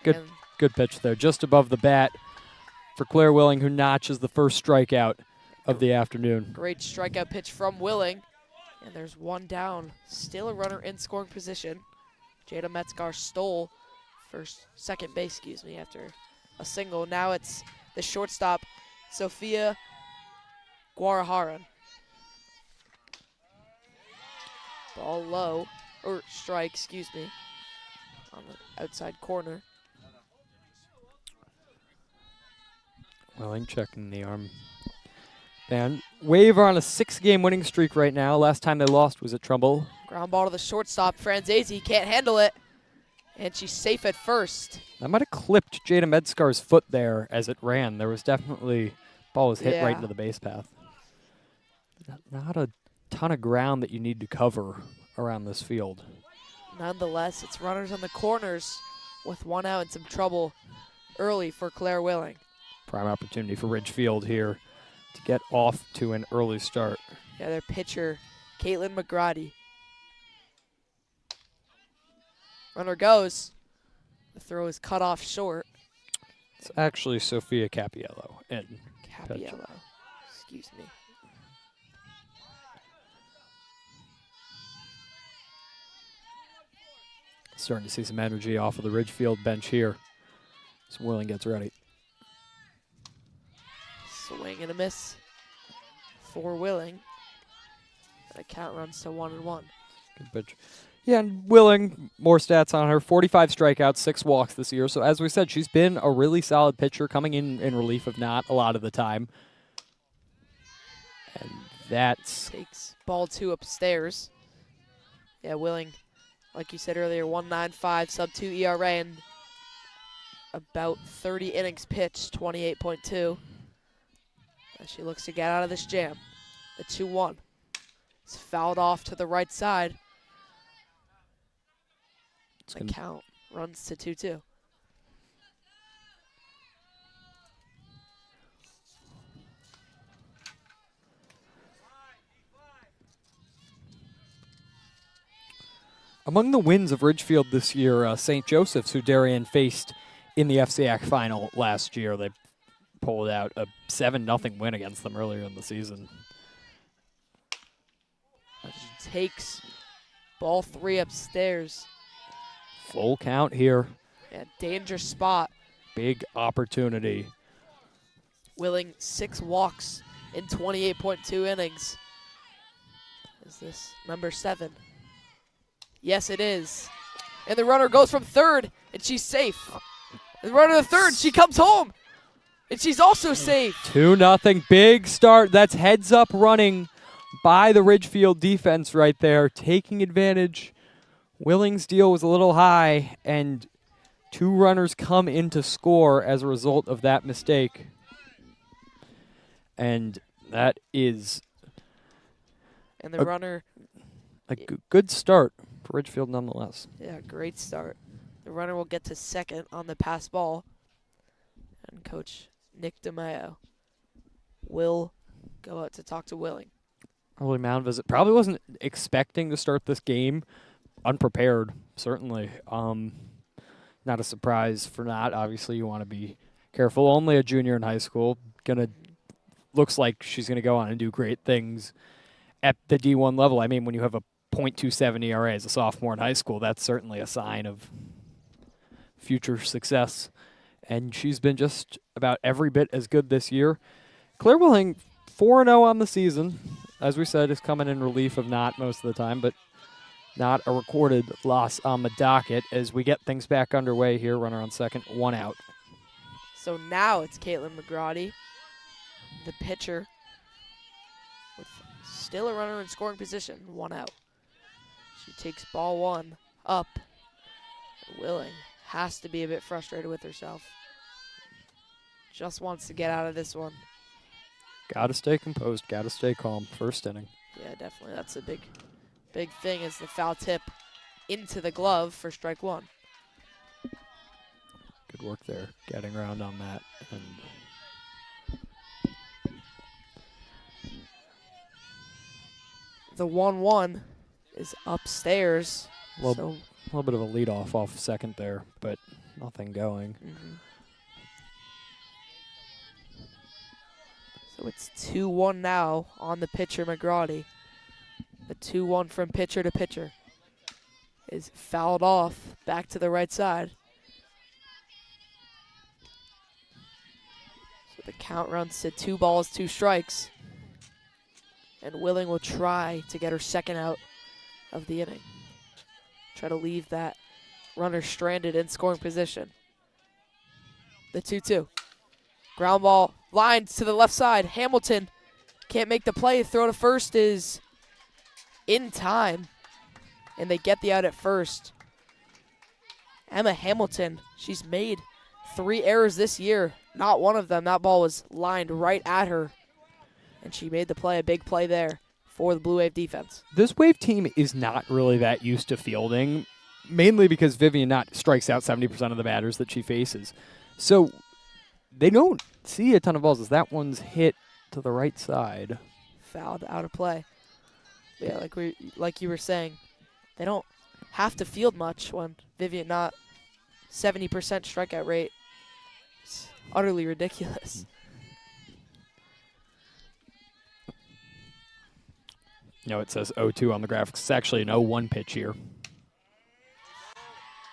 Good pitch there, just above the bat for Claire Willing, who notches the first strikeout of the afternoon. Great strikeout pitch from Willing. And there's one down. Still a runner in scoring position. Jada Metzgar stole second base, after a single. Now it's the shortstop, Sophia Guaraharan. Ball low, or strike, on the outside corner. Willing checking the arm. And Wave are on a 6-game winning streak right now. Last time they lost was at Trumbull. Ground ball to the shortstop. Franzese can't handle it. And she's safe at first. That might have clipped Jada Medskar's foot there as it ran. There was definitely, ball was hit right into the base path. Not a ton of ground that you need to cover around this field. Nonetheless, it's runners on the corners with one out and some trouble early for Claire Willing. Prime opportunity for Ridgefield here to get off to an early start. Yeah, their pitcher, Caitlin McGrady. Runner goes. The throw is cut off short. It's actually Sophia Capiello. Capiello. Excuse me. Starting to see some energy off of the Ridgefield bench here as Willing gets ready. Swing and a miss for Willing. That count runs to 1-1. Good pitch. Yeah, and Willing, more stats on her. 45 strikeouts, 6 walks this year. So as we said, she's been a really solid pitcher, coming in relief of not a lot of the time. And that's... Takes ball 2 upstairs. Yeah, Willing, like you said earlier, 1.95 sub-2 ERA and about 30 innings pitched, 28.2. As she looks to get out of this jam. The 2-1. It's fouled off to the right side. The count runs to 2-2. Among the wins of Ridgefield this year, St. Joseph's, who Darien faced in the FCAC final last year, they pulled out a 7-0 win against them earlier in the season. She takes ball 3 upstairs. Full count here. Yeah, danger spot. Big opportunity. Willing 6 walks in 28.2 innings. Is this number 7? Yes, it is. And the runner goes from third, and she's safe. The runner to third, she comes home, and she's also safe. 2-0, big start. That's heads up running by the Ridgefield defense right there, taking advantage. Willing's deal was a little high, and 2 runners come in to score as a result of that mistake. And that is and the runner a good start for Ridgefield nonetheless. Yeah, great start. The runner will get to second on the pass ball. And Coach Nick DeMaio will go out to talk to Willing. Early mound visit. Probably wasn't expecting to start this game. Unprepared, certainly. Not a surprise for not. Obviously, you want to be careful. Only a junior in high school. Looks like she's going to go on and do great things at the D1 level. I mean, when you have a .27 ERA as a sophomore in high school, that's certainly a sign of future success. And she's been just about every bit as good this year. Claire Willing, 4-0 on the season. As we said, is coming in relief of not most of the time, but not a recorded loss on the docket as we get things back underway here. Runner on second, 1 out. So now it's Caitlin McGrady, the pitcher, with still a runner in scoring position, 1 out. She takes ball 1 up. Willing has to be a bit frustrated with herself. Just wants to get out of this one. Got to stay composed, got to stay calm. First inning. Yeah, definitely. That's a big thing is the foul tip into the glove for strike 1. Good work there, getting around on that. And the 1-1 is upstairs. a little bit of a leadoff off second there, but Nothing going. So it's 2-1 now on the pitcher, McGrady. The 2-1 from pitcher to pitcher is fouled off back to the right side. So the count runs to 2 balls, 2 strikes. And Willing will try to get her second out of the inning. Try to leave that runner stranded in scoring position. The 2-2. Ground ball, lines to the left side. Hamilton can't make the play. Throw to first is in time. And they get the out at first. Emma Hamilton, she's made 3 errors this year. Not one of them. That ball was lined right at her. And she made the play, a big play there for the Blue Wave defense. This Wave team is not really that used to fielding, mainly because Vivian Knott strikes out 70% of the batters that she faces. So they don't see a ton of balls as that one's hit to the right side. Fouled out of play. Yeah, like you were saying, they don't have to field much when Vivian Knott 70% strikeout rate. It's utterly ridiculous. It says 0-2 on the graphics. It's actually an 0-1 pitch here.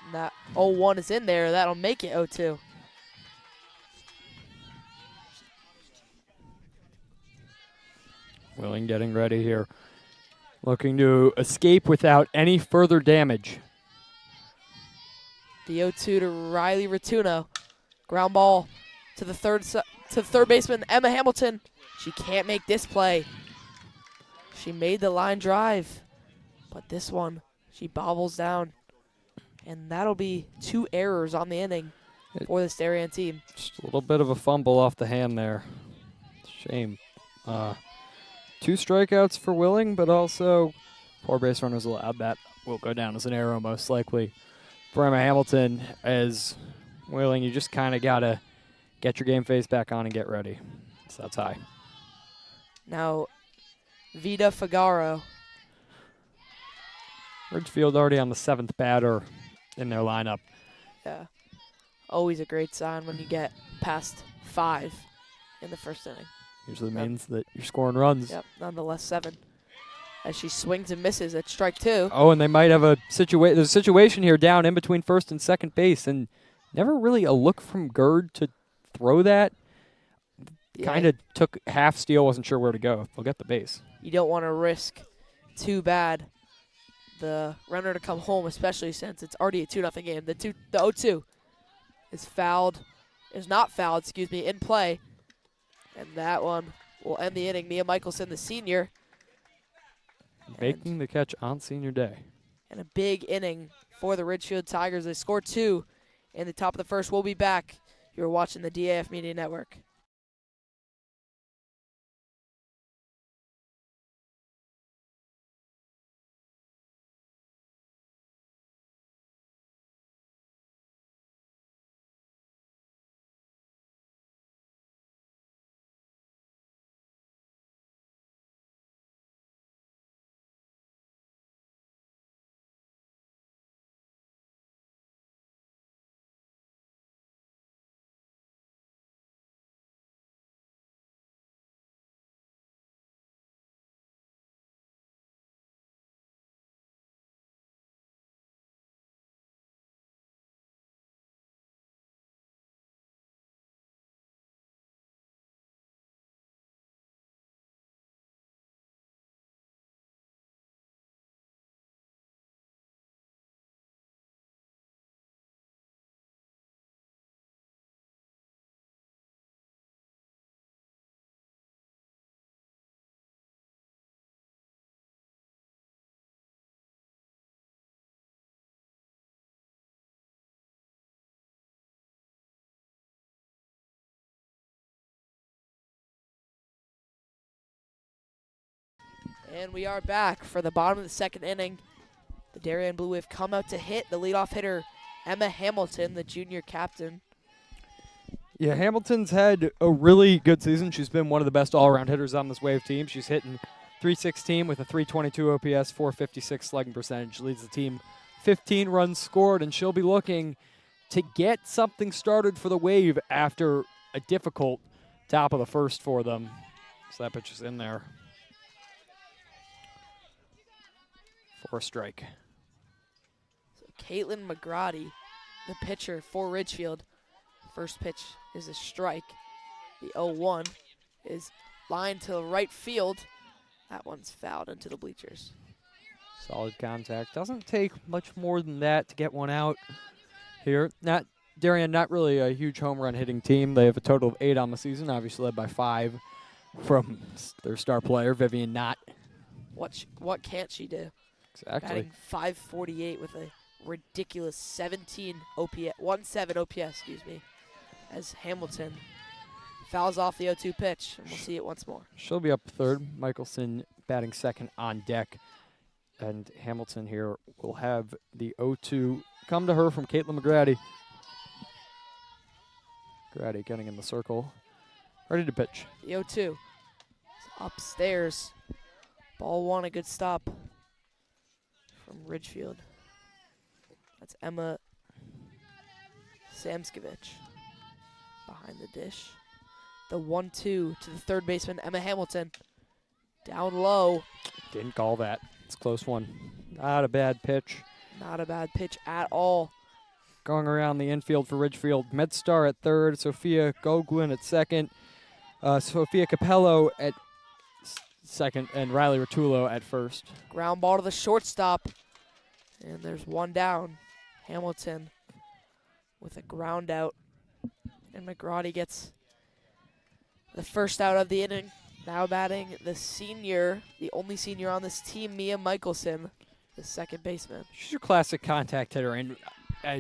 And that 0-1 is in there. That'll make it 0-2. Willing getting ready here. Looking to escape without any further damage. The 0-2 to Riley Ratuno. Ground ball to the third baseman, Emma Hamilton. She can't make this play. She made the line drive, but this one, she bobbles down. And that'll be 2 errors on the inning for this Darien team. Just a little bit of a fumble off the hand there. Shame. 2 strikeouts for Willing, but also 4 base runners allowed. That will go down as an error most likely for Emma Hamilton. As Willing, you just kind of got to get your game face back on and get ready. So that's high. Now, Vida Figaro. Ridgefield already on the 7th batter in their lineup. Yeah. Always a great sign when you get past 5 in the first inning. Usually means that you're scoring runs. Yep, nonetheless 7. As she swings and misses at strike 2. Oh, and they might have there's a situation here down in between first and second base, and never really a look from Gerd to throw that. Yeah. Kind of took half steal, wasn't sure where to go. They'll get the base. You don't want to risk too bad the runner to come home, especially since it's already a 2-0 game. The 0-2 is not fouled, in play. And that one will end the inning. Mia Michelson, the senior. Making the catch on senior day. And a big inning for the Ridgefield Tigers. They score 2 in the top of the first. We'll be back. You're watching the DAF Media Network. And we are back for the bottom of the second inning. The Darien Blue Wave come out to hit the leadoff hitter, Emma Hamilton, the junior captain. Yeah, Hamilton's had a really good season. She's been one of the best all-around hitters on this Wave team. She's hitting .316 with a .322 OPS, .456 slugging percentage. Leads the team 15 runs scored, and she'll be looking to get something started for the Wave after a difficult top of the first for them. So that pitch is in there for a strike. So Caitlin McGrady, the pitcher for Ridgefield. First pitch is a strike. The 0-1 is lined to right field. That one's fouled into the bleachers. Solid contact. Doesn't take much more than that to get one out here. Darien, not really a huge home run hitting team. They have a total of 8 on the season, obviously led by 5 from their star player, Vivian Knott. What can't she do? Exactly. Batting .548 with a ridiculous 17 OPS, 17 OPS, excuse me, as Hamilton fouls off the 0-2 pitch, and we'll see it once more. She'll be up third. Michelson batting second on deck. And Hamilton here will have the 0-2 come to her from Caitlin McGrady. McGrady getting in the circle. Ready to pitch. The 0-2 is upstairs. Ball 1, a good stop from Ridgefield. That's Emma Samskovich behind the dish. The 1-2 to the third baseman, Emma Hamilton. Down low. Didn't call that. It's a close one. Not a bad pitch. Not a bad pitch at all. Going around the infield for Ridgefield. Medstar at third. Sophia Gogwin at second. Sophia Capello at second. And Riley Rotullo at first. Ground ball to the shortstop. And there's one down. Hamilton with a ground out. And McGrady gets the first out of the inning. Now batting the senior, the only senior on this team, Mia Michelson, the second baseman. She's your classic contact hitter, and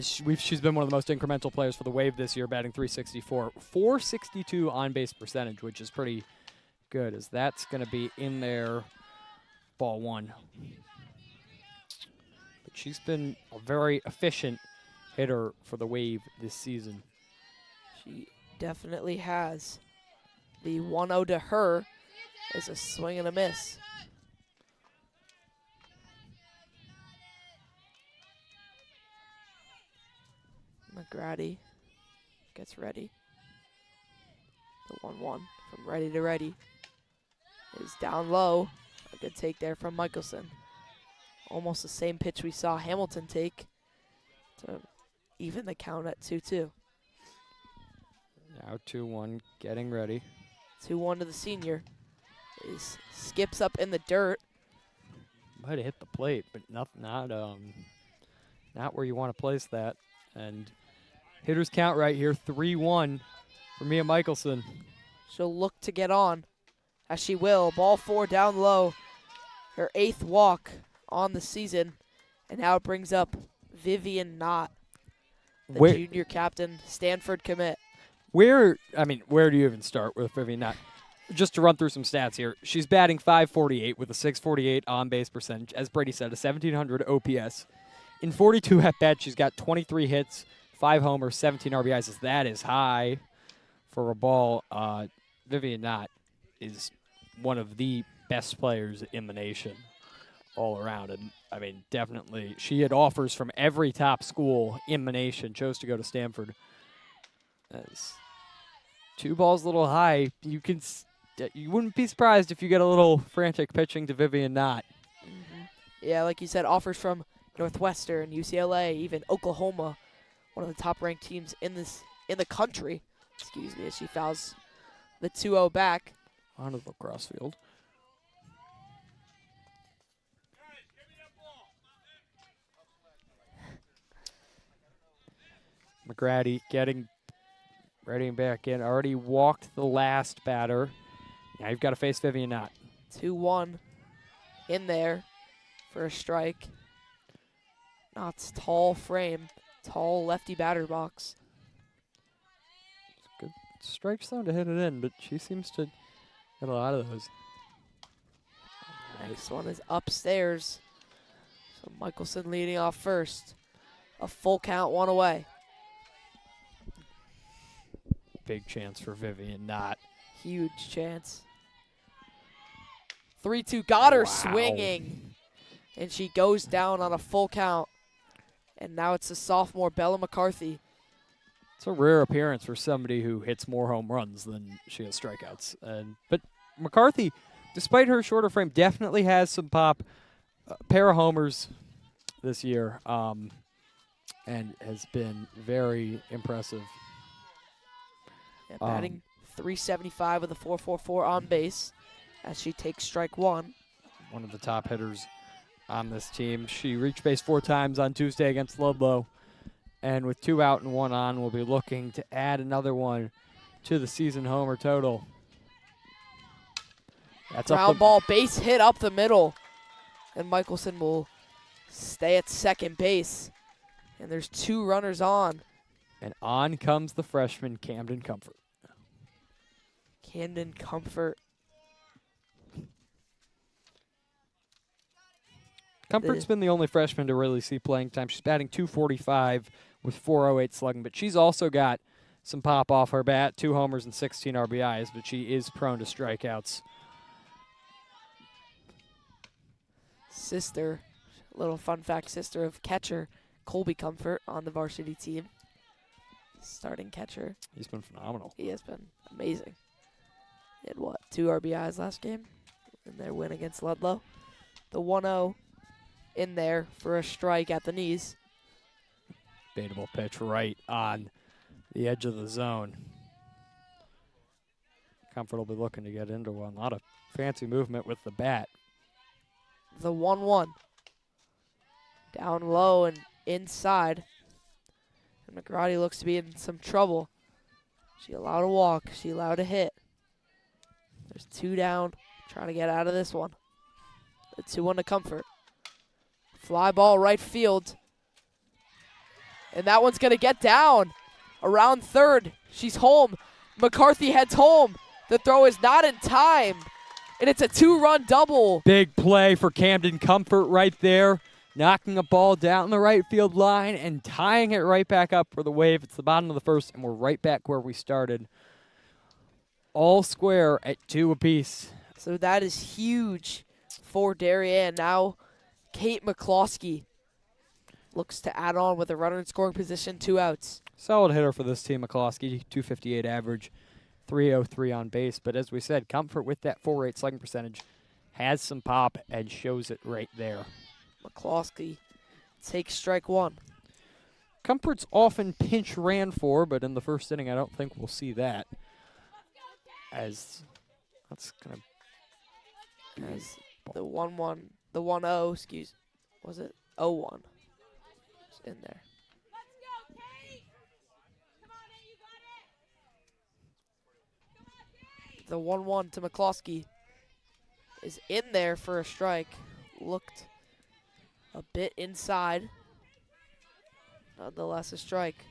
she's been one of the most incremental players for the Wave this year, batting .364. .462 on-base percentage, which is pretty good, as that's going to be in there, ball 1. But she's been a very efficient hitter for the Wave this season. She definitely has. The 1-0 to her is a swing and a miss. McGrady gets ready. The 1-1 from ready to ready is down low. A good take there from Michelson. Almost the same pitch we saw Hamilton take to even the count at 2-2. Now 2-1, getting ready. 2-1 to the senior. Skips up in the dirt. Might have hit the plate, but not where you want to place that. And hitters count right here, 3-1 for Mia Michelson. She'll look to get on, as she will. Ball 4 down low. Her 8th walk on the season. And now it brings up Vivian Knott, the junior captain, Stanford commit. Where do you even start with Vivian Knott? Just to run through some stats here, she's batting .548 with a .648 on-base percentage. As Brady said, a 1,700 OPS. In 42 at-bats, she's got 23 hits, 5 homers, 17 RBIs. That is high for a ball. Vivian Knott is one of the best players in the nation all around. And, definitely, she had offers from every top school in the nation, chose to go to Stanford. As 2 balls a little high, you wouldn't be surprised if you get a little frantic pitching to Vivian Knott. Mm-hmm. Yeah, like you said, offers from Northwestern, UCLA, even Oklahoma, one of the top-ranked teams in the country. Excuse me, as she fouls the 2-0 back. Onto the cross field. McGrady getting ready and back in. Already walked the last batter. Now you've got to face Vivian Knott. 2-1 in there for a strike. Knott's tall frame, tall lefty batter box. Good strike zone to hit it in, but she seems to get a lot of those. Next one is upstairs. So Michelson leading off first. A full count, 1 away. Big chance for Vivian Knott. Huge chance. 3-2, got her Wow. swinging. And she goes down on a full count. And now it's the sophomore, Bella McCarthy, It's a rare appearance for somebody who hits more home runs than she has strikeouts. But McCarthy, despite her shorter frame, definitely has some pop. Pair of homers this year, and has been very impressive. Yeah, batting .375 with a .444 on base as she takes strike one. One of the top hitters on this team. She reached base 4 times on Tuesday against Ludlow. And with 2 out and 1 on, we'll be looking to add another one to the season homer total. That's ground ball, base hit up the middle. And Michelson will stay at second base. And there's 2 runners on. And on comes the freshman, Camden Comfort. Camden Comfort. Comfort's been the only freshman to really see playing time. She's batting .245 with .408 slugging, but she's also got some pop off her bat, 2 homers and 16 RBIs, but she is prone to strikeouts. Sister, little fun fact, sister of catcher Colby Comfort on the varsity team. Starting catcher. He's been phenomenal. He has been amazing. He had, 2 RBIs last game in their win against Ludlow. The 1-0 in there for a strike at the knees. Baitable pitch right on the edge of the zone. Comfort will be looking to get into one. A lot of fancy movement with the bat. The 1-1. Down low and inside. And McGrady looks to be in some trouble. She allowed a walk. She allowed a hit. There's 2 down. Trying to get out of this one. The 2-1 to Comfort. Fly ball right field. And that one's going to get down. Around third. She's home. McCarthy heads home. The throw is not in time. And it's a 2-run double. Big play for Camden Comfort right there. Knocking a ball down the right field line and tying it right back up for the wave. It's the bottom of the first, and we're right back where we started. All square at 2 apiece. So that is huge for Darien. Now Kate McCloskey looks to add on with a runner in scoring position, 2 outs. Solid hitter for this team, McCloskey, .258 average, .303 on base. But as we said, Comfort with that .48 slugging percentage has some pop and shows it right there. McCloskey takes strike 1. Comfort's often pinch ran for, but in the first inning, I don't think we'll see that. As that's going to... As the 1-1, the 1-0, excuse, was it 0-1? It's in there. The 1-1 to McCloskey is in there for a strike. Looked a bit inside. Nonetheless, a strike.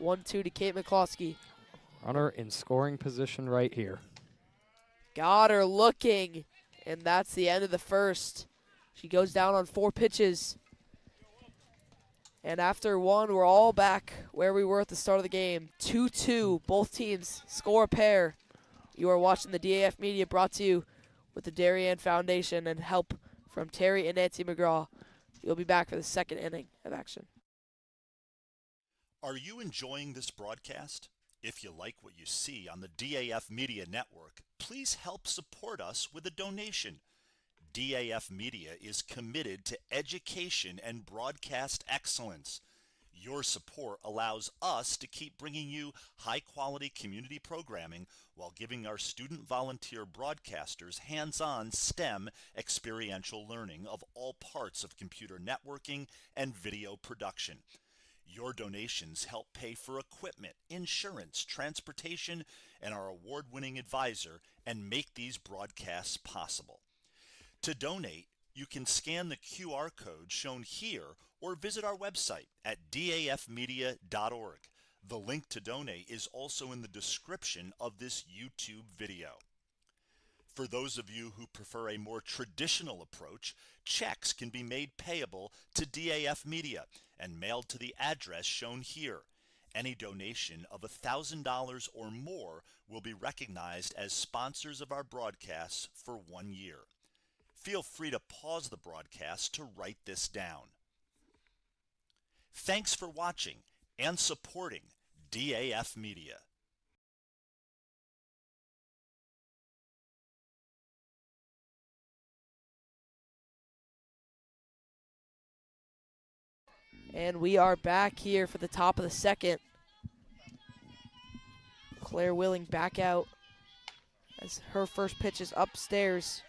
1-2 to Kate McCloskey. Runner in scoring position right here. Got her looking, and that's the end of the first. She goes down on 4 pitches. And after 1, we're all back where we were at the start of the game. 2-2, both teams score a pair. You are watching the DAF Media, brought to you with the Darien Foundation and help from Terry and Nancy McGraw. You'll be back for the second inning of action. Are you enjoying this broadcast? If you like what you see on the DAF Media Network, please help support us with a donation. DAF Media is committed to education and broadcast excellence. Your support allows us to keep bringing you high-quality community programming while giving our student volunteer broadcasters hands-on STEM experiential learning of all parts of computer networking and video production. Your donations help pay for equipment, insurance, transportation, and our award-winning advisor, and make these broadcasts possible. To donate, you can scan the QR code shown here or visit our website at dafmedia.org. The link to donate is also in the description of this YouTube video. For those of you who prefer a more traditional approach, checks can be made payable to DAF Media and mailed to the address shown here. Any donation of $1,000 or more will be recognized as sponsors of our broadcasts for 1 year. Feel free to pause the broadcast to write this down. Thanks for watching and supporting DAF Media. And we are back here for the top of the second. Claire Willing back out as her first pitch is upstairs.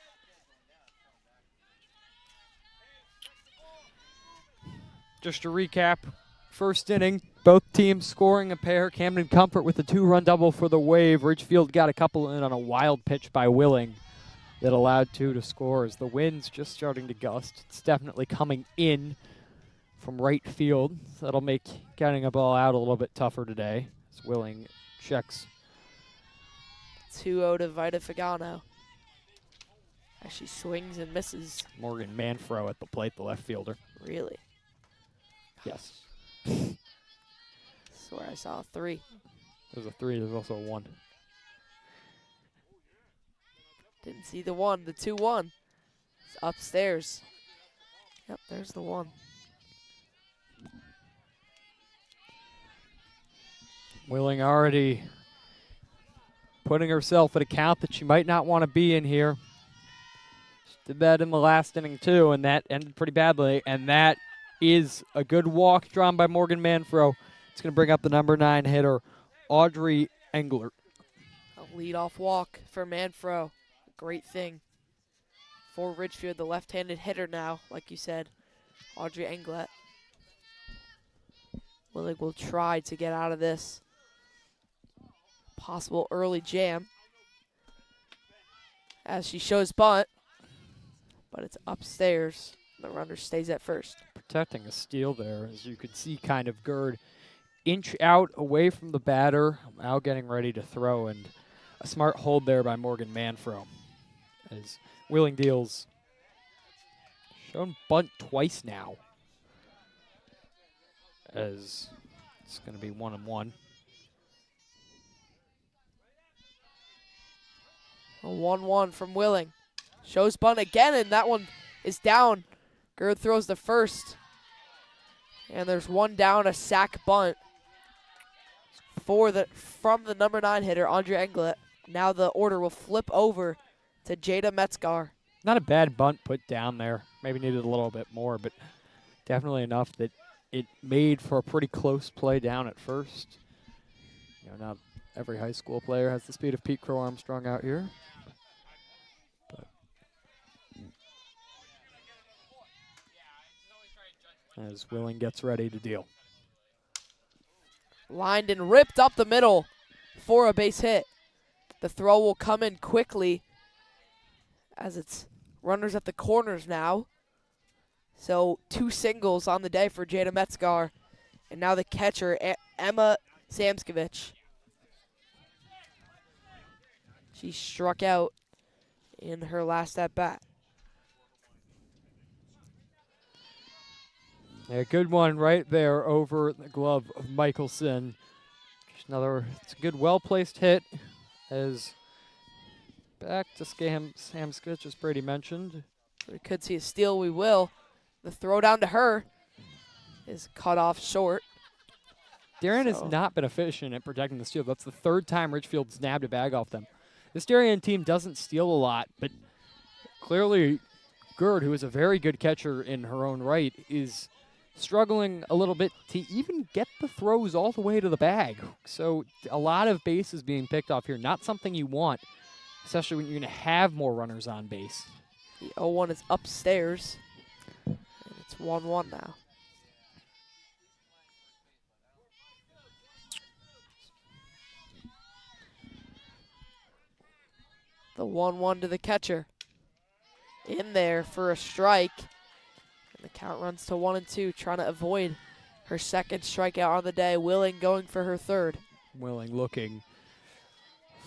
Just to recap, first inning, both teams scoring a pair. Camden Comfort with a 2-run double for the Wave. Ridgefield got a couple in on a wild pitch by Willing that allowed 2 to score. As the wind's just starting to gust, it's definitely coming in from right field. So that'll make getting a ball out a little bit tougher today. As Willing checks. 2-0 to Vita Fagano as she swings and misses. Morgan Manfro at the plate, the left fielder. Really? Yes. Swear I saw a 3. There's a 3, there's also a 1. Didn't see the 1, the 2-1. It's upstairs. Yep, there's the 1. Willing already putting herself at a count that she might not want to be in here. She did that in the last inning too, and that ended pretty badly. And that is a good walk drawn by Morgan Manfro. It's going to bring up the number 9 hitter, Audrey Englert. A leadoff walk for Manfro. Great thing for Ridgefield, the left-handed hitter now, like you said, Audrey Englert. Willing will try to get out of this possible early jam as she shows bunt, but it's upstairs. The runner stays at first. Protecting a steal there, as you could see kind of Gerd inch out away from the batter, now getting ready to throw, and a smart hold there by Morgan Manfro. As Willing deals, shown bunt twice now, as it's going to be 1-1. A 1-1 from Willing. Shows bunt again, and that one is down. Gerd throws the first. And there's one down, a sack bunt from the number 9 hitter, Andrea Englert. Now the order will flip over to Jada Metzgar. Not a bad bunt put down there. Maybe needed a little bit more, but definitely enough that it made for a pretty close play down at first. You know, not every high school player has the speed of Pete Crow Armstrong out here. But as Willing gets ready to deal. Lined and ripped up the middle for a base hit. The throw will come in quickly as it's runners at the corners now. So 2 singles on the day for Jada Metzgar. And now the catcher, Emma Samskovich. She struck out in her last at-bat. A good one right there over the glove of Michelson. Just another, it's a good, well-placed hit as back to Samskovich, as Brady mentioned. We could see a steal, we will. The throw down to her is cut off short. Darien has not been efficient at protecting the steal. That's the 3rd time Ridgefield nabbed a bag off them. This Darien team doesn't steal a lot, but clearly Gerd, who is a very good catcher in her own right, is struggling a little bit to even get the throws all the way to the bag. So a lot of bases being picked off here. Not something you want, especially when you're going to have more runners on base. The 0-1 is upstairs. And it's 1-1 now. The 1-1 to the catcher. In there for a strike. And the count runs to 1-2, trying to avoid her second strikeout on the day. Willing going for her 3rd. Willing looking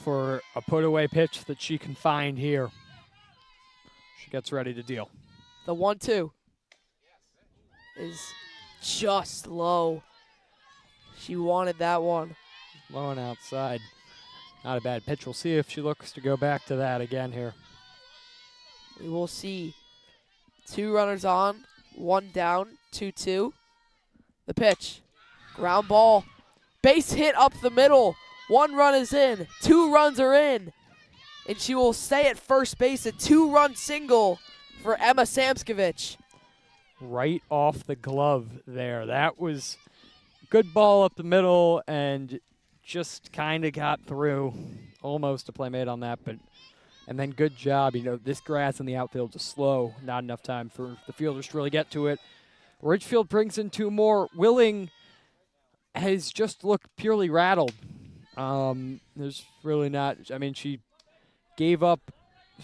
for a put-away pitch that she can find here. She gets ready to deal. The 1-2 is just low. She wanted that one. Low and outside. Not a bad pitch. We'll see if she looks to go back to that again here. We will see 2 runners on, 1 down, 2-2. The pitch. Ground ball base hit up the middle. 1 run is in. 2 runs are in. And she will stay at first base. A 2-run single for Emma Samskovich. Right off the glove there. That was good ball up the middle and just kind of got through. Almost a play made on that, but and then good job. You know, this grass in the outfield is slow. Not enough time for the fielders to really get to it. Ridgefield brings in 2 more. Willing has just looked purely rattled. There's really not, I mean, she gave up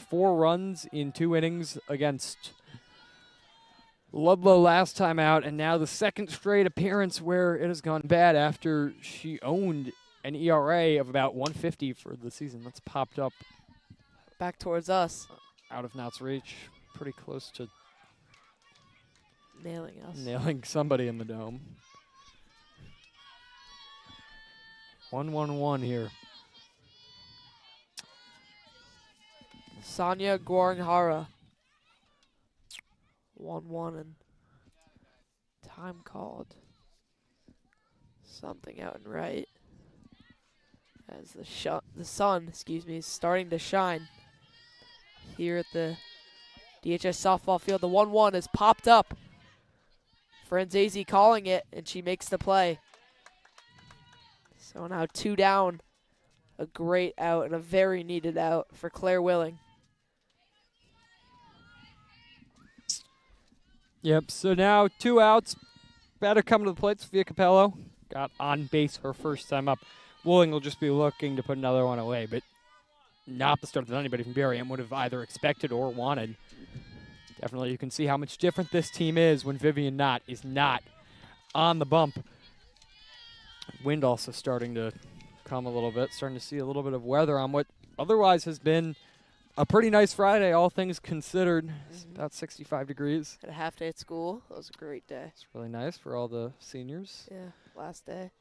4 runs in 2 innings against Ludlow last time out, and now the second straight appearance where it has gone bad after she owned an ERA of about 150 for the season. That's popped up Back towards us. out of Knott's reach, pretty close to Nailing us. nailing somebody in the dome. 1-1-1 here. Sonia Guaranghara. 1-1 and time called. Something out and right. As the sun, is starting to shine here at the DHS softball field. The 1-1 is popped up. Franzese calling it, and she makes the play. So now 2 down. A great out and a very needed out for Claire Willing. Yep, so now 2 outs. Batter coming to the plate, Sophia Capello. Got on base her first time up. Willing will just be looking to put another one away, but not the start that anybody from Darien would have either expected or wanted. Definitely you can see how much different this team is when Vivian Knott is not on the bump. Wind also starting to come a little bit, starting to see a little bit of weather on what otherwise has been a pretty nice Friday, all things considered. It's about 65 degrees. Had a half day at school. That was a great day. It's really nice for all the seniors. Yeah, last day.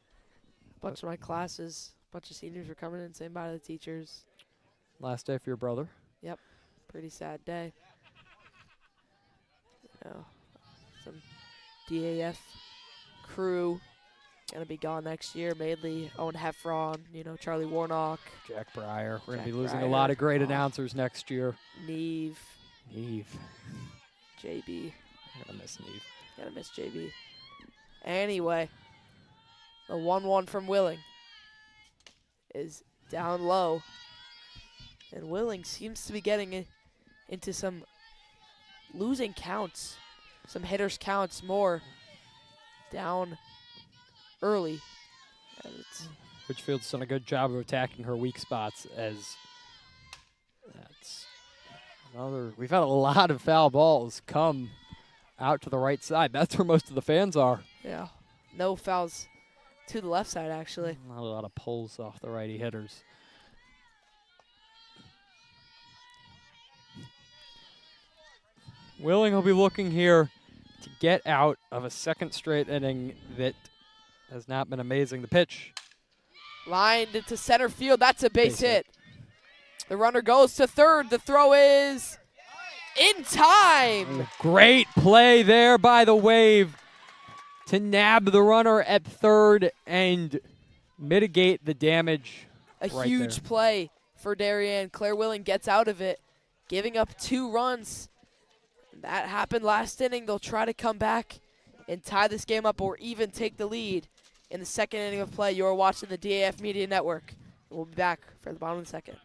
A bunch of my classes, a bunch of seniors were coming in saying bye to the teachers. Last day for your brother. Pretty sad day. You know, some DAF crew gonna be gone next year. Mainly Owen Heffron, Charlie Warnock, Jack Breyer. We're going to be Jack losing a Breyer. lot of great Oh. announcers next year. Neve, Neve. JB. I'm going to miss Neve. Gotta miss JB. Anyway, the 1-1 from Willing is down low. And Willing seems to be getting into some losing counts. Some hitters counts more down early. And it's Ridgefield's done a good job of attacking her weak spots as that's another. We've had a lot of foul balls come out to the right side. That's where most of the fans are. yeah, no fouls to the left side actually. Not a lot of pulls off the righty hitters. Willing will be looking here to get out of a second straight inning that has not been amazing. The pitch. Lined into center field. That's a base Base hit. hit. The runner goes to third. The throw is in time. Great play there by the Wave to nab the runner at third and mitigate the damage. A right huge there. play for Darien. Claire Willing gets out of it, giving up 2 runs. That happened last inning. They'll try to come back and tie this game up or even take the lead in the second inning of play. You're watching the DAF Media Network. We'll be back for the bottom of the second.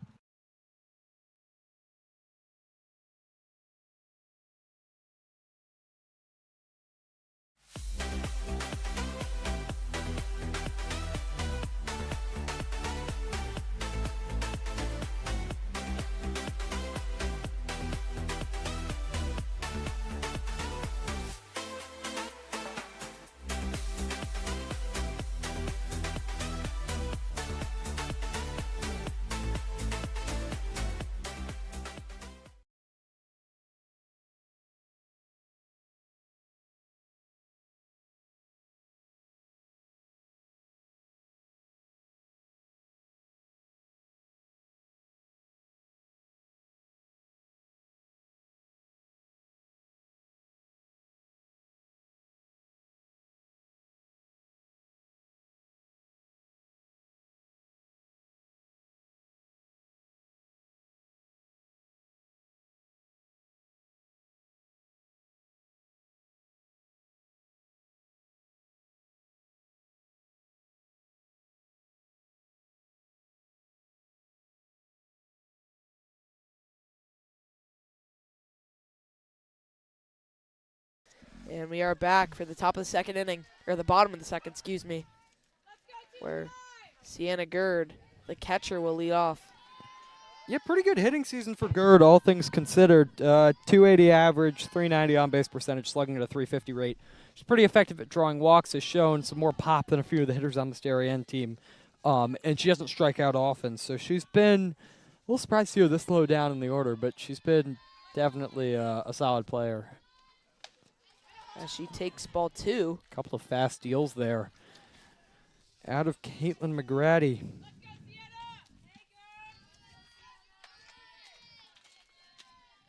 And we are back for the top of the second inning, or the bottom of the second, excuse me, where Sienna Gerd, the catcher, will lead off. Yeah, pretty good hitting season for Gerd, all things considered. 280 average, 390 on-base percentage, slugging at a 350 rate. She's pretty effective at drawing walks, has shown some more pop than a few of the hitters on the Darien team. And she doesn't strike out often, so she's been a little surprised to see her this low down in the order, but she's been definitely a solid player. As she takes ball 2. A couple of fast deals there. Out of Caitlin McGrady.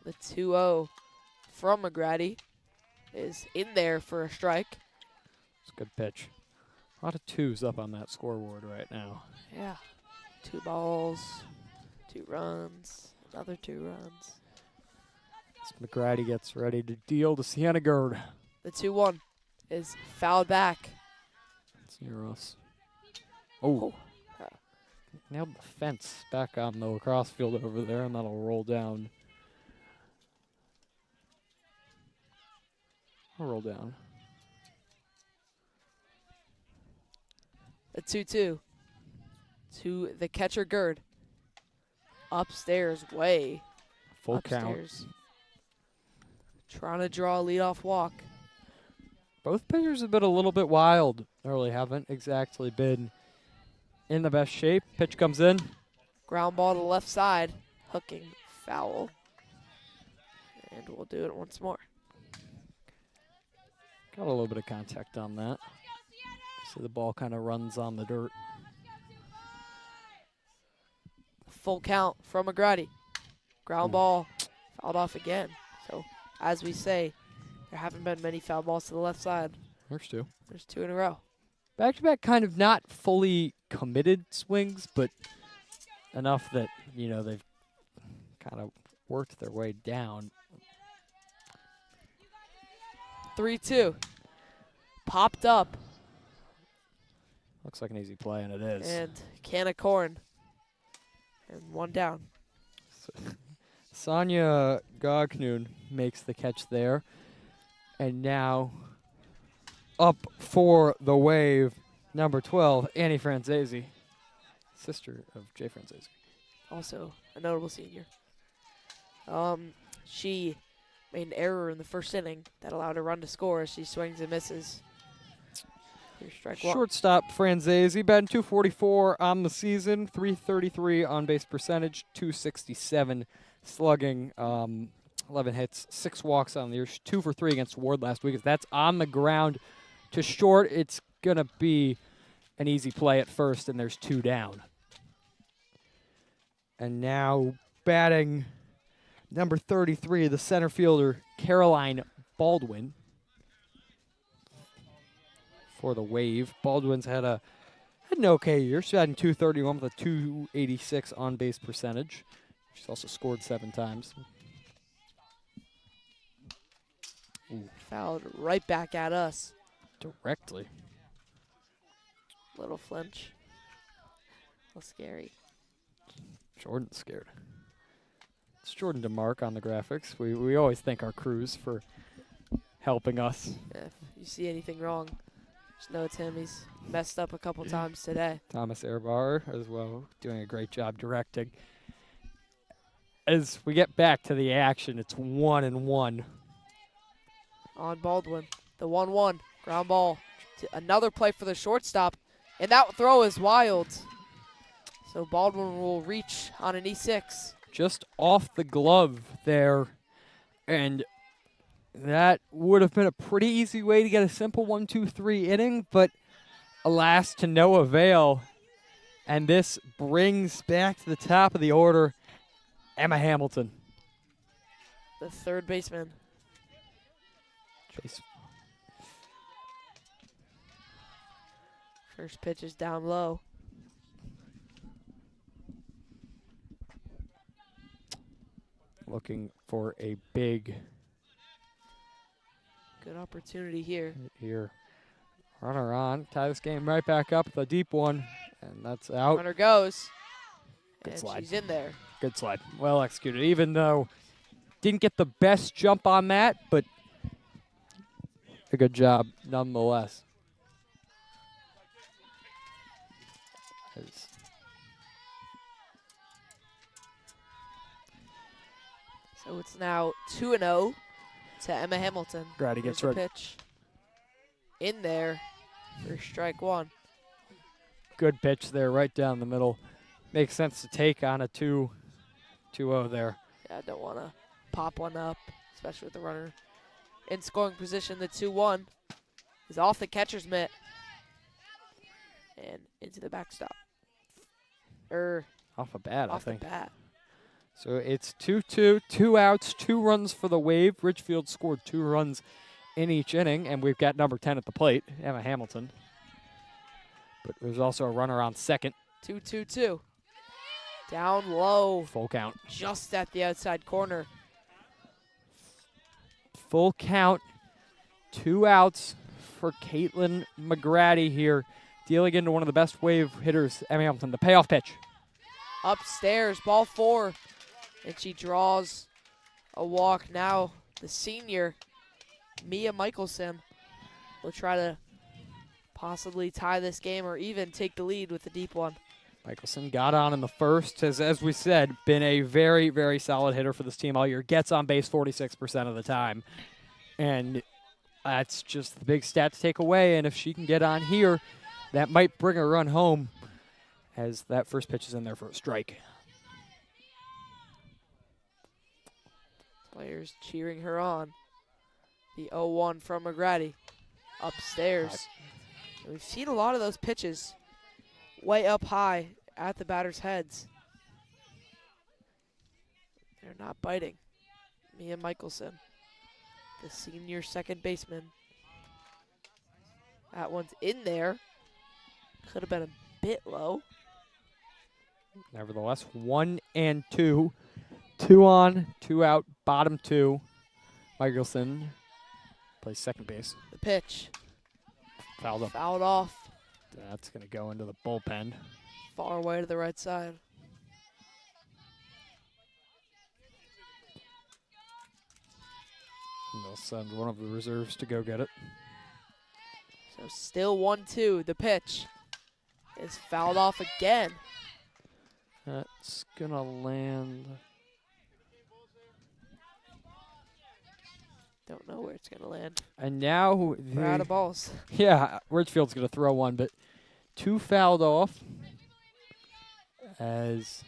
The 2-0 from McGrady is in there for a strike. It's a good pitch. A lot of 2s up on that scoreboard right now. Yeah. 2 balls, 2 runs, another 2 runs. As McGrady gets ready to deal to Sienna Gerd. The 2-1 is fouled back. It's near us. Oh. Nailed the fence back on the lacrosse field over there, and that'll roll down. I'll roll down. The 2-2 to the catcher Gerd. Upstairs, way Full upstairs. count. Trying to draw a leadoff walk. Both pitchers have been a little bit wild early, haven't exactly been in the best shape. Pitch comes in. Ground ball to the left side, hooking foul. And we'll do it once more. Got a little bit of contact on that. So the ball kind of runs on the dirt. Full count from McGrady. Ground ball fouled off again. So, as we say, there haven't been many foul balls to the left side. There's 2. There's 2 in a row. Back-to-back kind of not fully committed swings, but enough that, you know, they've kind of worked their way down. 3-2. Popped up. Looks like an easy play, and it is. And can of corn. And 1 down. Sonia Gagnoon makes the catch there. And now up for the wave, number 12, Annie Franzese, sister of Jay Franzese. Also a notable senior. She made an error in the first inning that allowed a run to score as she swings and misses. Here's strike 1. Shortstop Franzese, batting .244 on the season, .333 on base percentage, .267 slugging, 11 hits, 6 walks on the year, 2 for 3 against Ward last week. If that's on the ground to short, it's going to be an easy play at first, and there's 2 down. And now batting number 33, the center fielder, Caroline Baldwin. For the wave. Baldwin's had an okay year. She's batting .231 with a .286 on-base percentage. She's also scored 7 times. Ooh. Fouled right back at us. Directly. Little flinch. A little scary. Jordan's scared. It's Jordan DeMark on the graphics. We always thank our crews for helping us. If you see anything wrong, just know it's him. He's messed up a couple times today. Thomas Airbar as well, doing a great job directing. As we get back to the action, it's 1-1. On Baldwin. The 1-1. Ground ball. To another play for the shortstop. And that throw is wild. So Baldwin will reach on an E6. Just off the glove there. And that would have been a pretty easy way to get a simple 1-2-3 inning, but alas, to no avail. And this brings back to the top of the order Emma Hamilton. The third baseman. First pitch is down low. Looking for a big good opportunity here. Runner on. Tie this game right back up with a deep one. And that's out. Runner goes. Good and slide. she's in there. Good slide. Well executed. Even though didn't get the best jump on that, but a good job nonetheless. So it's now 2-0 to Emma Hamilton. Grady Here's gets the ready. pitch. In there for strike one. Good pitch there, right down the middle. Makes sense to take on a 2-0 there. Yeah, I don't want to pop one up, especially with the runner in scoring position. The 2-1 is off the catcher's mitt and into the backstop. Off a bat, I Off the think. bat. So it's 2-2, 2 outs, 2 runs for the Wave. Ridgefield scored 2 runs in each inning, and we've got number 10 at the plate, Emma Hamilton. But there's also a runner on second. 2-2-2. Down low. Full count. Just at the outside corner. Full count. 2 outs for Caitlin McGrady here, dealing into one of the best Wave hitters, Emma Hamilton. The payoff pitch. Upstairs, ball 4. And she draws a walk. Now the senior, Mia Michelson, will try to possibly tie this game or even take the lead with the deep one. Michelson got on in the first, has, as we said, been a very, very solid hitter for this team all year. Gets on base 46% of the time. And that's just the big stat to take away. And if she can get on here, that might bring a run home, as that first pitch is in there for a strike. Players cheering her on. The 0-1 from McGrady. Upstairs. We've seen a lot of those pitches way up high at the batters' heads. They're not biting. Mia Michelson, the senior second baseman. That one's in there. Could have been a bit low. Nevertheless, 1-2. 2 on, 2 out, bottom 2. Michelson plays second base. The pitch. Fouled up. Fouled off. That's going to go into the bullpen. Far away to the right side. And they'll send one of the reserves to go get it. So still 1-2. The pitch is fouled off again. That's going to land. Don't know where it's going to land. And now We're out of balls. Yeah, Ridgefield's going to throw one, but 2 fouled off. As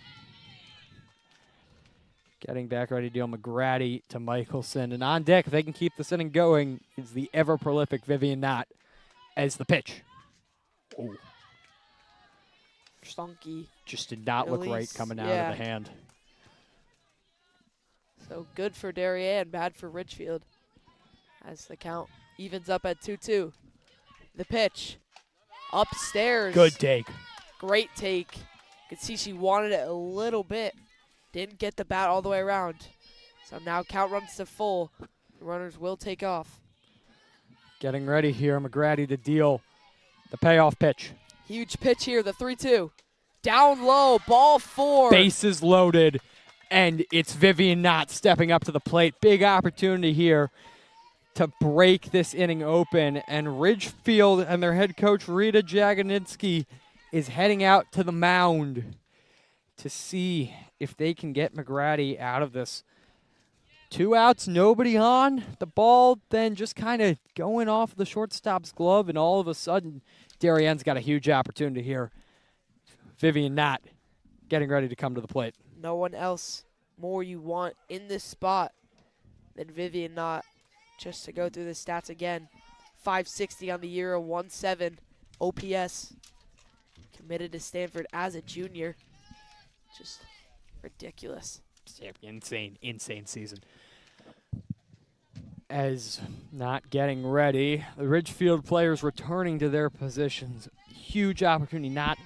getting back ready to deal McGrady to Michelson. And on deck, if they can keep this inning going, is the ever-prolific Vivian Knott as the pitch. Oh, Stonky. just did not look right Release, coming out yeah. of the hand. So good for Darien, bad for Ridgefield. As the count evens up at 2-2. The pitch. Upstairs. Good take. Great take. You could see she wanted it a little bit. Didn't get the bat all the way around. So now count runs to full. The runners will take off. Getting ready here, McGrady to deal the payoff pitch. Huge pitch here, the 3-2. Down low, ball 4. Bases loaded, and it's Vivian Knott stepping up to the plate. Big opportunity here to break this inning open, and Ridgefield and their head coach Rita Jaganinsky is heading out to the mound to see if they can get McGrady out of this. 2 outs, nobody on. The ball then just kind of going off the shortstop's glove, and all of a sudden, Darien's got a huge opportunity here. Vivian Knott getting ready to come to the plate. No one else more you want in this spot than Vivian Knott. Just to go through the stats again. 560 on the year, a 1.7 OPS. Committed to Stanford as a junior. Just ridiculous. Insane season. As not getting ready, the Ridgefield players returning to their positions. Huge opportunity, not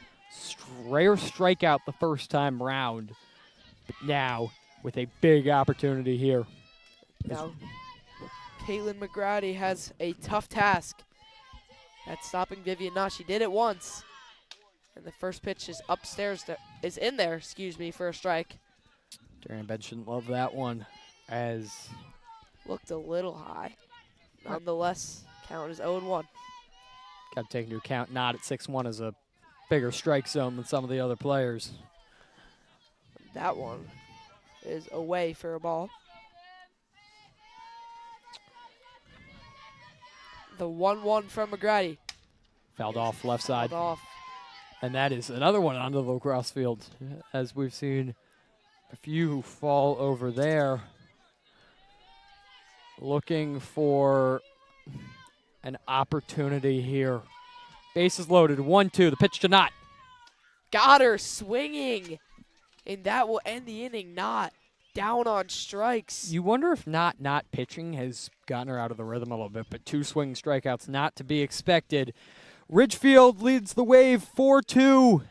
rare strikeout the first time round, but now with a big opportunity here. Now, Caitlin McGrady has a tough task at stopping Vivian Knott. She did it once, and the first pitch is upstairs. Is in there, excuse me, for a strike. Darien Ben shouldn't love that one, as Looked a little high. Nonetheless, Count is 0-1. Got to take into account not at 6'1" is a bigger strike zone than some of the other players. That one is away for a ball. The 1-1 from McGrady. Fouled off left side. Fouled off. And that is another one onto the lacrosse field, as we've seen a few fall over there. Looking for an opportunity here. Bases loaded, 1-2, the pitch to Knott. Got her swinging. And that will end the inning. Not down on strikes. You wonder if not pitching has gotten her out of the rhythm a little bit, but 2 swing strikeouts not to be expected. Ridgefield leads the Wave 4-2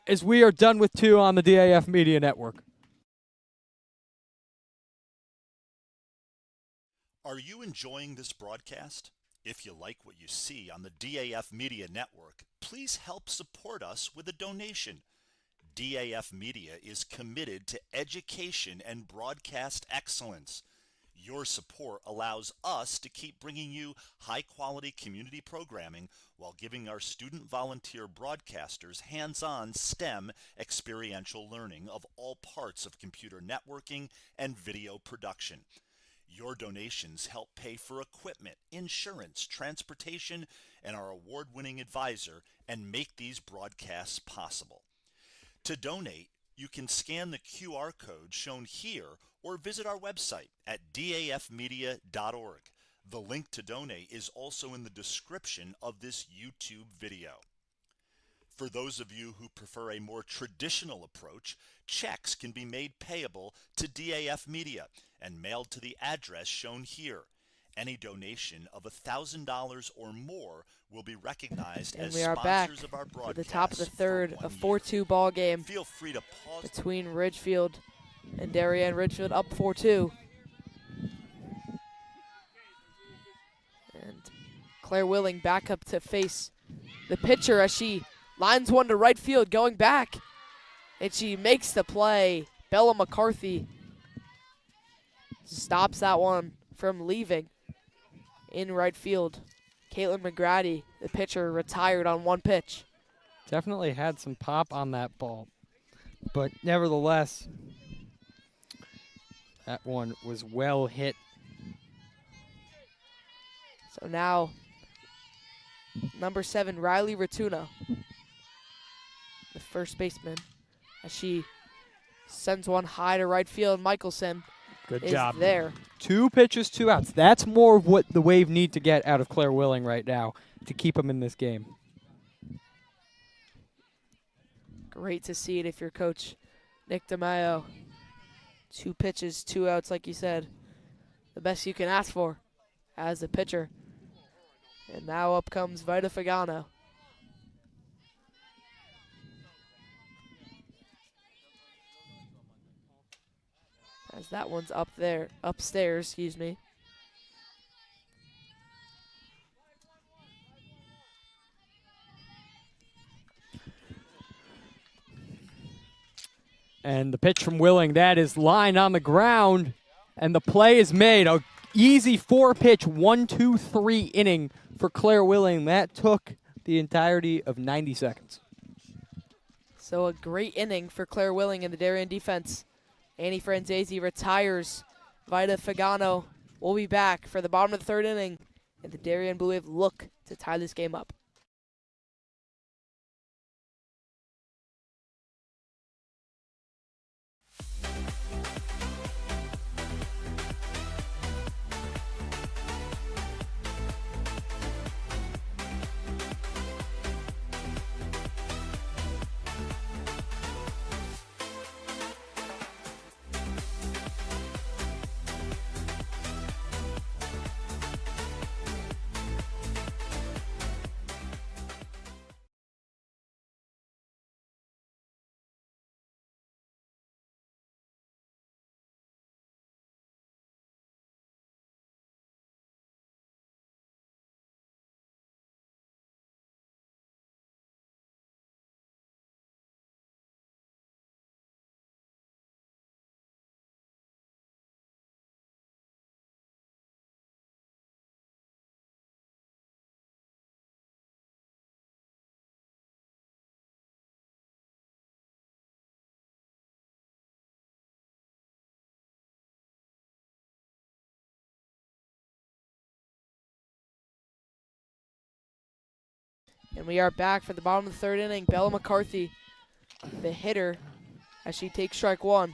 as we are done with 2 on the DAF Media Network. Are you enjoying this broadcast? If you like what you see on the DAF Media Network, please help support us with a donation. DAF Media is committed to education and broadcast excellence. Your support allows us to keep bringing you high-quality community programming while giving our student volunteer broadcasters hands-on STEM experiential learning of all parts of computer networking and video production. Your donations help pay for equipment, insurance, transportation, and our award-winning advisor, and make these broadcasts possible. To donate, you can scan the QR code shown here or visit our website at dafmedia.org. The link to donate is also in the description of this YouTube video. For those of you who prefer a more traditional approach, checks can be made payable to DAF Media and mailed to the address shown here. Any donation of $1,000 or more will be recognized And as we are back sponsors of our at broadcast. the top of the third, for a 1 year. 4-2 ball game Feel free to pause. between Ridgefield and Darien. Ridgefield up 4-2. And Claire Willing back up to face the pitcher as she lines one to right field, going back. And she makes the play. Bella McCarthy stops that one from leaving in right field. Caitlin McGrady, the pitcher, retired on 1 pitch. Definitely had some pop on that ball, but nevertheless, that one was well hit. So now, number 7, Riley Ratuna, the first baseman, as she sends one high to right field. Michelson Good is job. there. 2 pitches, 2 outs. That's more of what the Wave need to get out of Claire Willing right now to keep them in this game. Great to see it if you're Coach Nick DeMaio. 2 pitches, 2 outs, like you said. The best you can ask for as a pitcher. And now up comes Vita Fagano. As that one's upstairs, excuse me. And the pitch from Willing, that is lined on the ground, and the play is made. A easy 4-pitch, 1-2-3 inning for Claire Willing. That took the entirety of 90 seconds. So a great inning for Claire Willing and the Darien defense. Annie Franzese retires. Vita Fagano will be back for the bottom of the 3rd inning, and the Darien Blue Wave look to tie this game up. And we are back for the bottom of the third inning. Bella McCarthy, the hitter, as she takes strike one.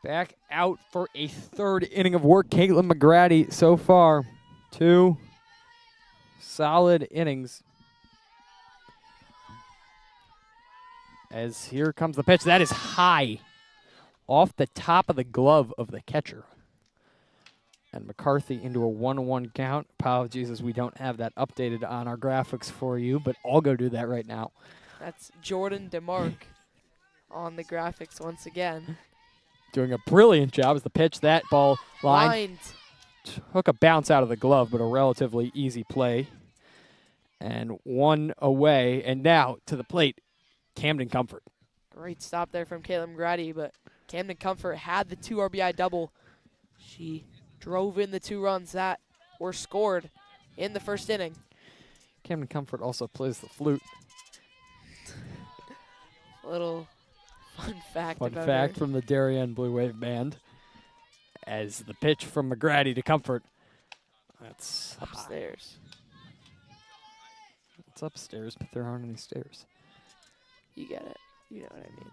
Back out for a third inning of work. Caitlin McGrady so far. 2 solid innings. As here comes the pitch. That is high. Off the top of the glove of the catcher. And McCarthy into a 1-1 count. Apologies as we don't have that updated on our graphics for you, but I'll go do that right now. That's Jordan DeMark on the graphics once again. Doing a brilliant job as the pitch. That ball Lined. took a bounce out of the glove, but a relatively easy play. And 1 away. And now to the plate, Camden Comfort. Great stop there from Caitlin McGrady, but Camden Comfort had the 2 RBI double. She drove in the 2 runs that were scored in the first inning. Camden Comfort also plays the flute. Little fun fact Fun about fact her. from the Darien Blue Wave Band. As the pitch from McGrady to Comfort. That's Upstairs. It's upstairs, but there aren't any stairs. You get it. You know what I mean.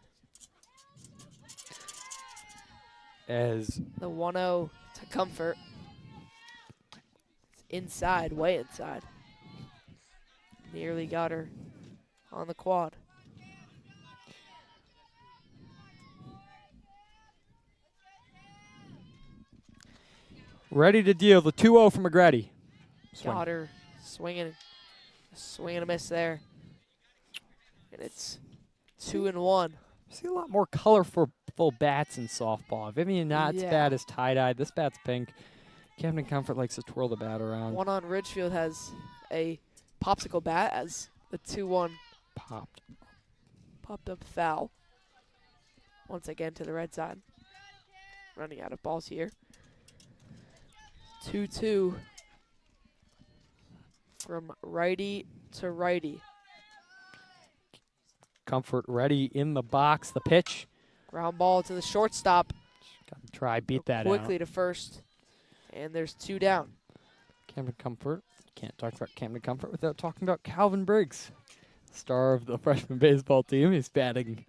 As The 1-0 to Comfort. It's inside, way inside. Nearly got her on the quad. ready to deal the 2-0 from McGrady. Swing. Got her swinging a miss there. And it's 2-1. See a lot more colorful bats in softball. Vivian Knott's Yeah. bat is tie-dyed. This bat's pink. Camden Comfort likes to twirl the bat around. One on Ridgefield has a popsicle bat as the 2-1 Popped. popped up foul. Once again to the red side. Running out of balls here. 2-2 from righty to righty. Comfort ready in the box. The pitch. Ground ball to the shortstop. Got to try beat that Quickly out. to first. And there's 2 down. Camden Comfort. Can't talk about Camden Comfort without talking about Calvin Briggs, star of the freshman baseball team. He's batting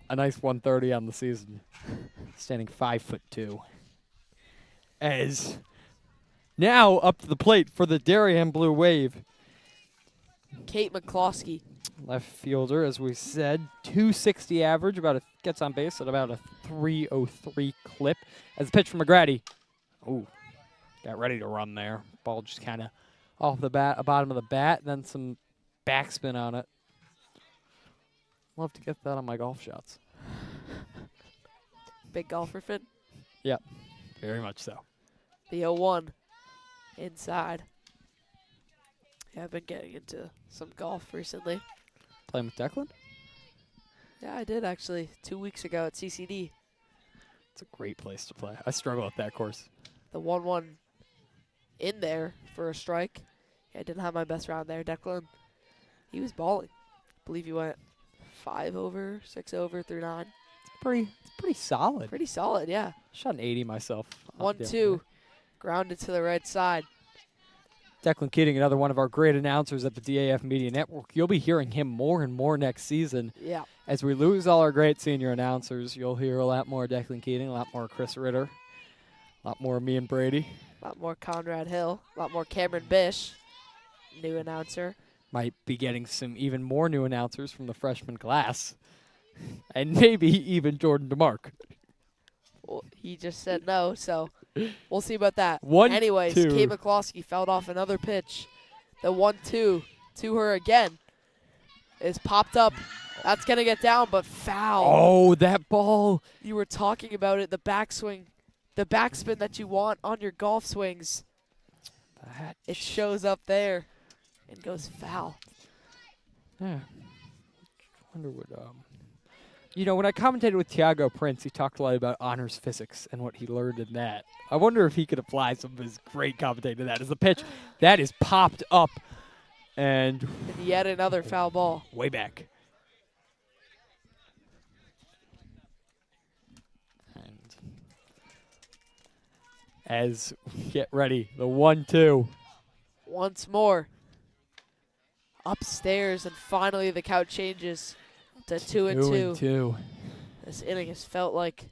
a nice 130 on the season, standing 5'2". As now up to the plate for the Darien Blue Wave. Kate McCloskey. Left fielder, as we said, 260 average, gets on base at about a 303 clip. As the pitch from McGrady. Ooh, got ready to run there. Ball just kind of off the bottom of the bat, then some backspin on it. Love to get that on my golf shots. Big golfer fit. Yep, very much so. The 0-1 inside. Yeah, I've been getting into some golf recently. Playing with Declan? Yeah, I did actually 2 weeks ago at CCD. It's a great place to play. I struggle at that course. The 1-1 in there for a strike. Yeah, I didn't have my best round there. Declan, he was balling. I believe he went 5 over, 6 over through 9. It's pretty solid. Pretty solid, yeah. Shot an 80 myself. 1-2, grounded to the right side. Declan Keating, another one of our great announcers at the DAF Media Network. You'll be hearing him more and more next season. Yeah. As we lose all our great senior announcers, you'll hear a lot more Declan Keating, a lot more Chris Ritter, a lot more me and Brady. A lot more Conrad Hill, a lot more Cameron Bish, new announcer. Might be getting some even more new announcers from the freshman class. And maybe even Jordan DeMark. Well, he just said no, so we'll see about that. 1-2. Anyways, Kate McCloskey fouled off another pitch. The 1-2 to her again is popped up. That's going to get down, but foul. Oh, that ball. You were talking about it, the backswing, the backspin that you want on your golf swings. It shows up there and goes foul. Yeah. Wonder what when I commentated with Tiago Prince, he talked a lot about honors physics and what he learned in that. I wonder if he could apply some of his great commentating to that. As the pitch, that is popped up and Yet another foul ball. way back. And as we get ready, the 1-2. Once more. upstairs, and finally the count changes to 2-2. 2-2. This inning has felt like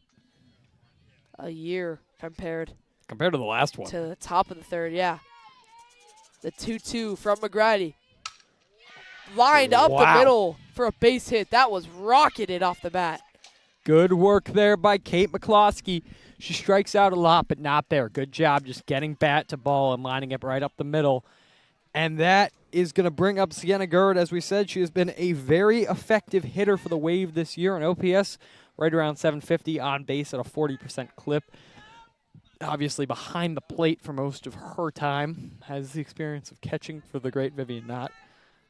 a year compared Compared to the last one. to the top of the third, yeah. The 2-2 from McGrady. Lined up the Wow. middle for a base hit. That was rocketed off the bat. Good work there by Kate McCloskey. She strikes out a lot, but not there. Good job just getting bat to ball and lining it right up the middle. And that is going to bring up Sienna Gerd. As we said, she has been a very effective hitter for the Wave this year. An OPS right around 750, on base at a 40% clip. Obviously behind the plate for most of her time. Has the experience of catching for the great Vivian Knott.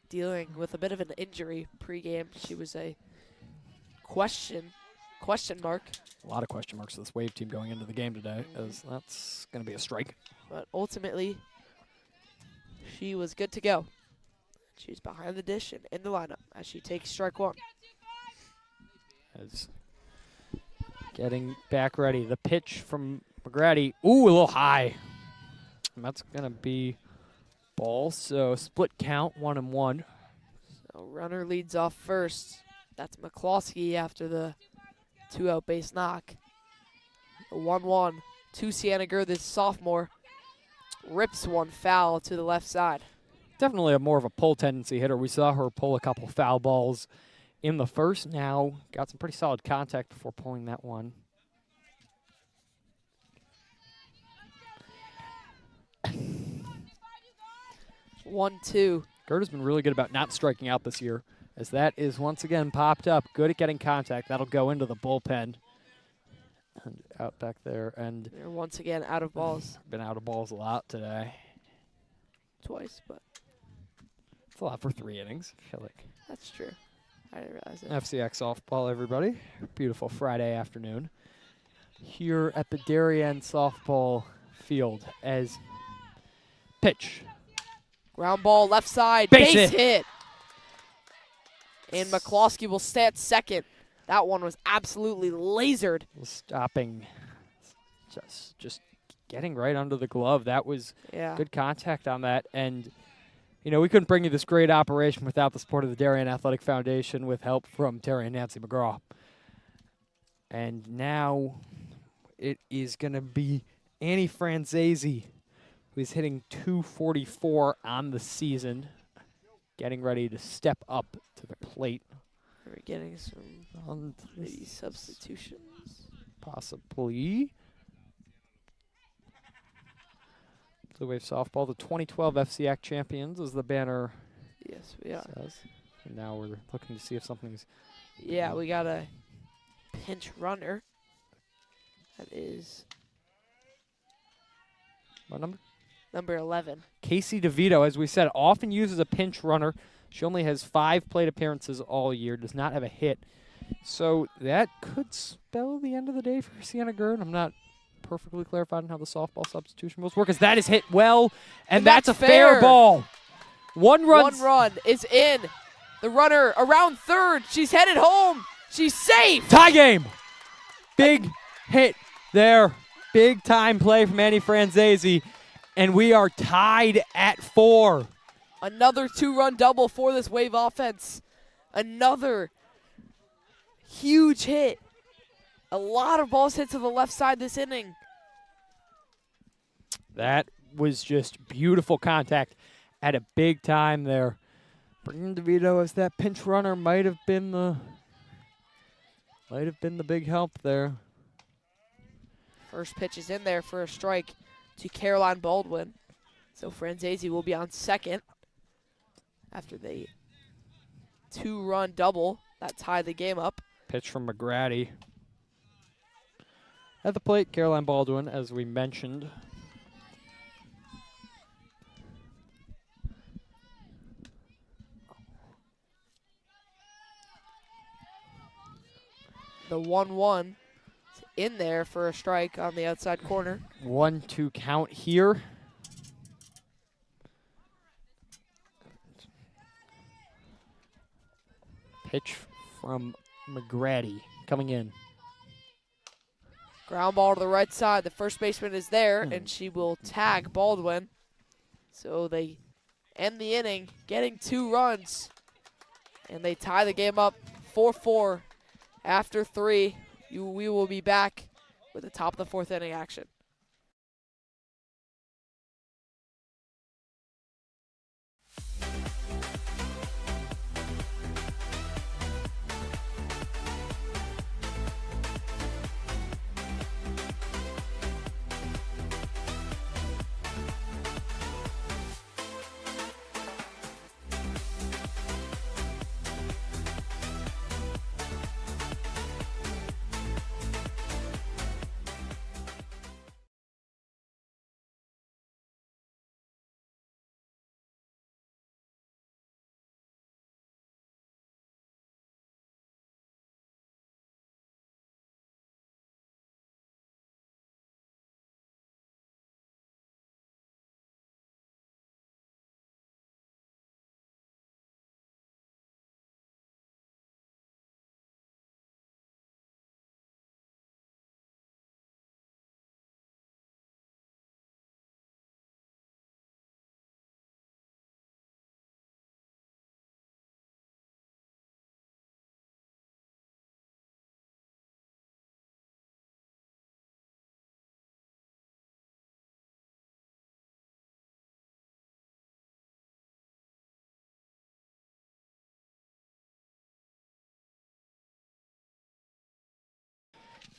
Dealing with a bit of an injury pregame. She was a question mark. A lot of question marks for this Wave team going into the game today, as that's going to be a strike. But ultimately, she was good to go. She's behind the dish and in the lineup as she takes strike one. As getting back ready. The pitch from McGrady. Ooh, a little high. And that's going to be ball. So split count, 1-1. So runner leads off first. That's McCloskey after the 2-out base knock. A 1-1 to Sienna Gerd, this sophomore. Rips one foul to the left side. Definitely a more of a pull tendency hitter. We saw her pull a couple foul balls in the first. Now got some pretty solid contact before pulling that one. One, two. Gerd has been really good about not striking out this year, as that is once again popped up. Good at getting contact. That'll go into the bullpen. And out back there. And They're once again out of balls. been out of balls a lot today. Twice, but It's a lot for 3 innings, I feel like. that's true. I didn't realize it. FCX softball, everybody. Beautiful Friday afternoon here at the Darien softball field as pitch. Ground ball, left side, Base base hit. hit. And McCloskey will stay at second. That one was absolutely lasered. Stopping, just getting right under the glove. That was Yeah. good contact on that. And, you know, we couldn't bring you this great operation without the support of the Darien Athletic Foundation with help from Terry and Nancy McGraw. And now it is going to be Annie Franzese, who is hitting .244 on the season, getting ready to step up to the plate. We're getting some On maybe substitutions. possibly. Blue Wave softball, the 2012 FCAC champions, as the banner Yes, we are. says. And now we're looking to see if something's Yeah, we got a pinch runner. That is what number? number 11. Casey DeVito, as we said, often uses a pinch runner. She only has 5 plate appearances all year, does not have a hit. So that could spell the end of the day for Sienna Gerd. I'm not perfectly clarified on how the softball substitution rules work, as that is hit well, and that's a fair ball. One run is in. The runner around third. She's headed home. She's safe. tie game. Big hit there. Big time play from Annie Franzese, and we are tied at 4. Another 2-run double for this Wave offense. Another huge hit. A lot of balls hit to the left side this inning. That was just beautiful contact at a big time there. Bringing DeVito as that pinch runner might have been the big help there. First pitch is in there for a strike to Caroline Baldwin. So Franzese will be on second after the 2-run double that tied the game up. Pitch from McGrady. At the plate, Caroline Baldwin, as we mentioned. The 1-1 in there for a strike on the outside corner. 1-2 count here. Pitch from McGrady coming in. Ground ball to the right side. The first baseman is there, and she will tag Baldwin. So they end the inning, getting 2 runs. And they tie the game up 4-4 after 3. We will be back with the top of the 4th inning action.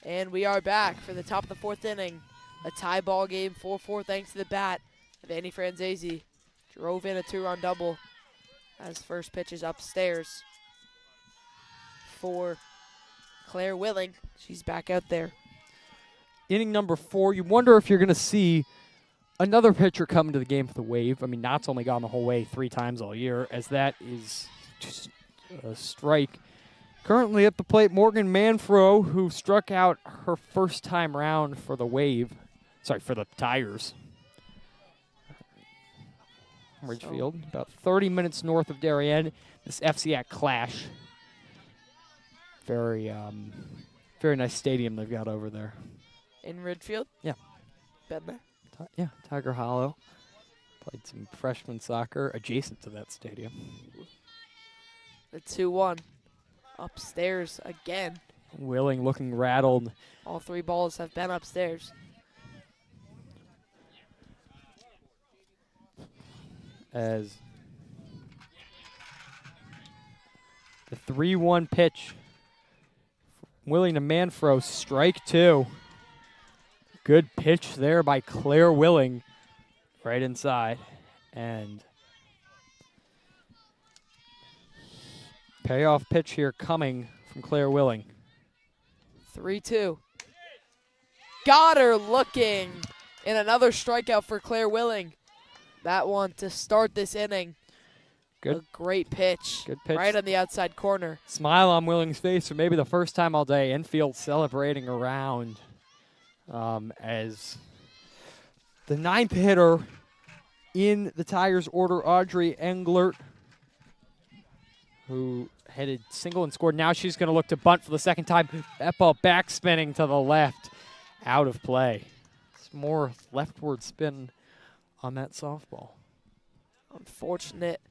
And we are back for the top of the 4th inning. A tie ball game, 4-4 thanks to the bat of Andy Franzese. Drove in a 2-run double as first pitch is upstairs for Claire Willing. She's back out there. Inning number 4, you wonder if you're going to see another pitcher come into the game for the Wave. I mean, Knott's only gone the whole way 3 times all year, as that is just a strike. Currently at the plate, Morgan Manfro, who struck out her first time round for the Wave. Sorry, for the Tigers. Ridgefield, about 30 minutes north of Darien. This FCAC clash. Very nice stadium they've got over there. In Ridgefield? Yeah. Been there? Yeah, Tiger Hollow. Played some freshman soccer adjacent to that stadium. The 2-1. Upstairs again. Willing looking rattled. All 3 balls have been upstairs. As the 3-1 pitch. Willing to Manfro, strike 2. Good pitch there by Claire Willing. Right inside. And payoff pitch here coming from Claire Willing. 3-2. Got her looking. And another strikeout for Claire Willing. That one to start this inning. Good. A great pitch. Good pitch. Right on the outside corner. Smile on Willing's face for maybe the first time all day. Infield celebrating around as the 9th hitter in the Tigers order, Audrey Englert, who headed single and scored. Now she's going to look to bunt for the second time. That ball back spinning to the left, out of play. It's more leftward spin on that softball. Unfortunate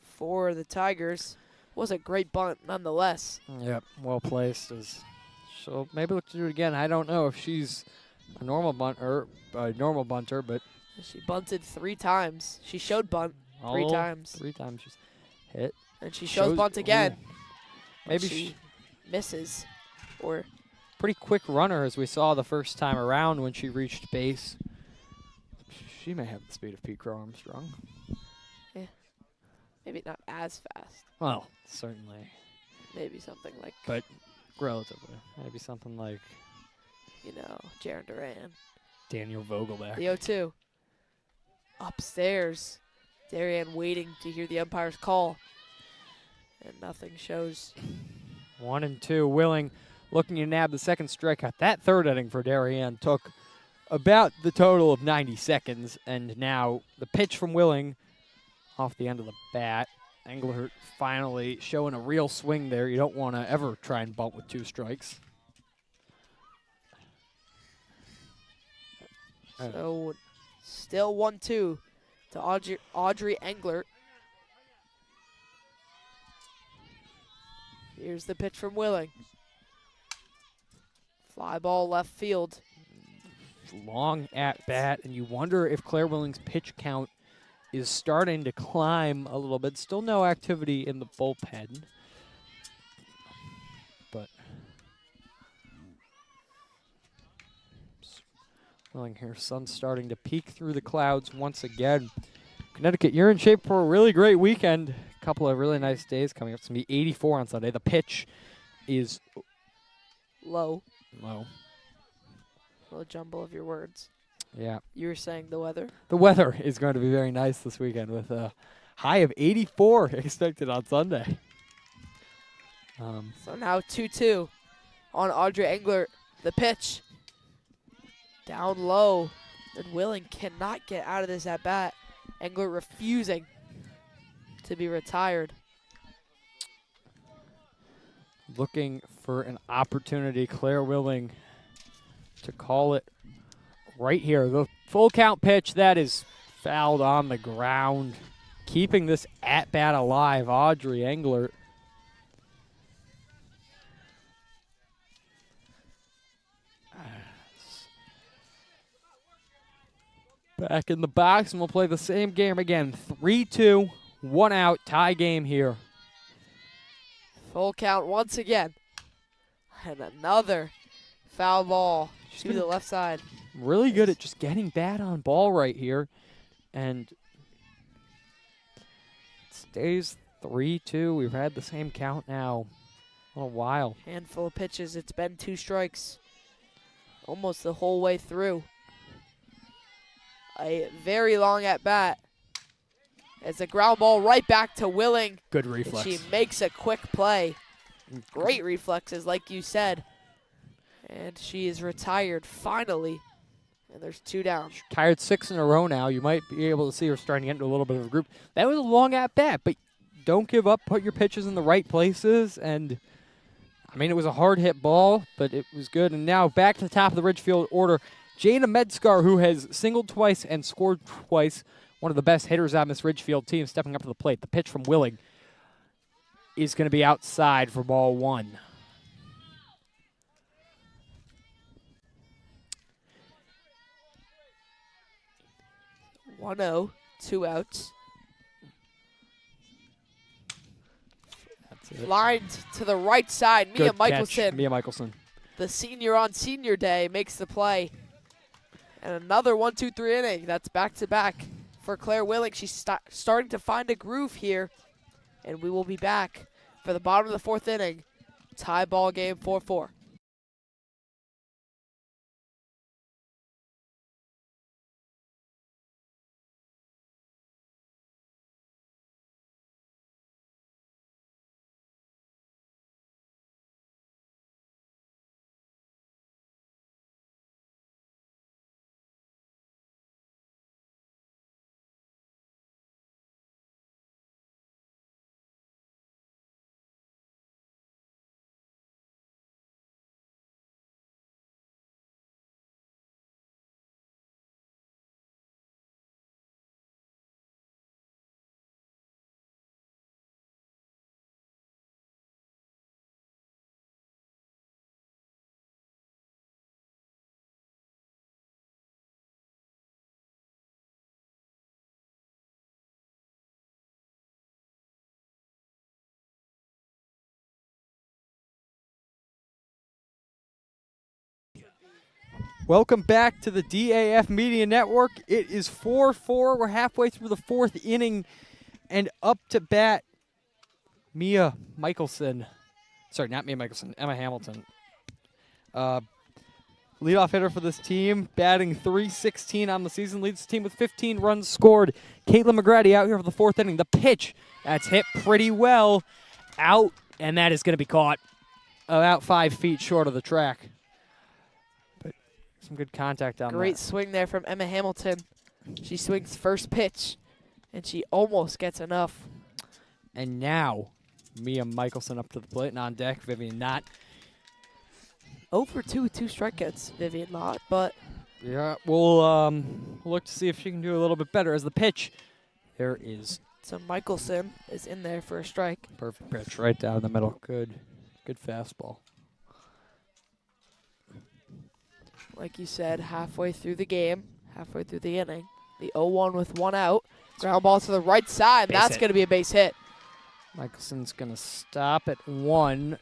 for the Tigers. Was a great bunt nonetheless. Yep, well placed. She'll maybe look to do it again. I don't know if she's a normal bunter, but She bunted 3 times. She showed bunt 3 times. 3 times she's hit. And she shows bunt again. Ooh. Maybe she misses. Or pretty quick runner, as we saw the first time around when she reached base. She may have the speed of Pete Crow Armstrong. maybe not as fast. Well, certainly. Maybe something like, But relatively. Maybe something like Jaron Duran. Daniel Vogelback. The 0-2. Upstairs. Darien waiting to hear the umpire's call. And nothing shows. 1-2. Willing looking to nab the second strikeout. That third inning for Darien took about the total of 90 seconds. And now the pitch from Willing off the end of the bat. Englert finally showing a real swing there. You don't want to ever try and bunt with 2 strikes. So still 1-2 to Audrey Englert. Here's the pitch from Willing. Fly ball left field. Long at bat, and you wonder if Claire Willing's pitch count is starting to climb a little bit. Still no activity in the bullpen, but Willing here, sun starting to peek through the clouds once again. Connecticut, you're in shape for a really great weekend. A couple of really nice days coming up. It's going to be 84 on Sunday. The pitch is Low. low. A little jumble of your words. Yeah. You were saying the weather? The weather is going to be very nice this weekend with a high of 84 expected on Sunday. So now 2-2 on Audrey Englert. The pitch. Down low. And Willing cannot get out of this at bat. Englert refusing to be retired. Looking for an opportunity, Claire Willing, to call it right here. The full count pitch, that is fouled on the ground. Keeping this at-bat alive, Audrey Englert. Back in the box, and we'll play the same game again. 3-2, 1 out, tie game here. Full count once again. And another foul ball to the left side. Really good at just getting bat on ball right here. And it stays 3-2. We've had the same count now a while. Handful of pitches. It's been 2 strikes almost the whole way through. A very long at bat. It's a ground ball right back to Willing. Good reflex. And she makes a quick play. Great reflexes, like you said. And she is retired finally. And there's 2 down. She's tired 6 in a row now. You might be able to see her starting to get into a little bit of a group. That was a long at bat, but don't give up. Put your pitches in the right places. And, I mean, it was a hard hit ball, but it was good. And now back to the top of the Ridgefield order. Jana Medskar, who has singled twice and scored twice. One of the best hitters on this Ridgefield team, stepping up to the plate. The pitch from Willing is going to be outside for ball 1. (1-0), 2 outs. That's it. Lined to the right side. Mia Good catch, Michelson, Mia Michelson. the senior on senior day, makes the play. And another 1-2-3 inning. That's back-to-back for Claire Willing. She's starting to find a groove here. And we will be back for the bottom of the 4th inning. Tie ball game 4-4. Welcome back to the DAF Media Network. It is 4-4. We're halfway through the 4th inning, and up to bat, Mia Michelson. Sorry, not Mia Michelson, Emma Hamilton. Leadoff hitter for this team, batting .316 on the season, leads the team with 15 runs scored. Caitlin McGrady out here for the 4th inning. The pitch, that's hit pretty well. Out, and that is going to be caught about 5 feet short of the track. Some good contact on that. Great swing there from Emma Hamilton. She swings first pitch, and she almost gets enough. And now, Mia Michelson up to the plate and on deck. Vivian Knott. 0 for 2 with 2 strikeouts, Vivian Lott, but Yeah, we'll look to see if she can do a little bit better. As the pitch, there is So Michelson is in there for a strike. perfect pitch right down the middle. Good fastball. Like you said, halfway through the game, halfway through the inning. The 0-1 with 1 out. Ground ball to the right side. Base That's hit. going to be a base hit. Michelson's going to stop at 1.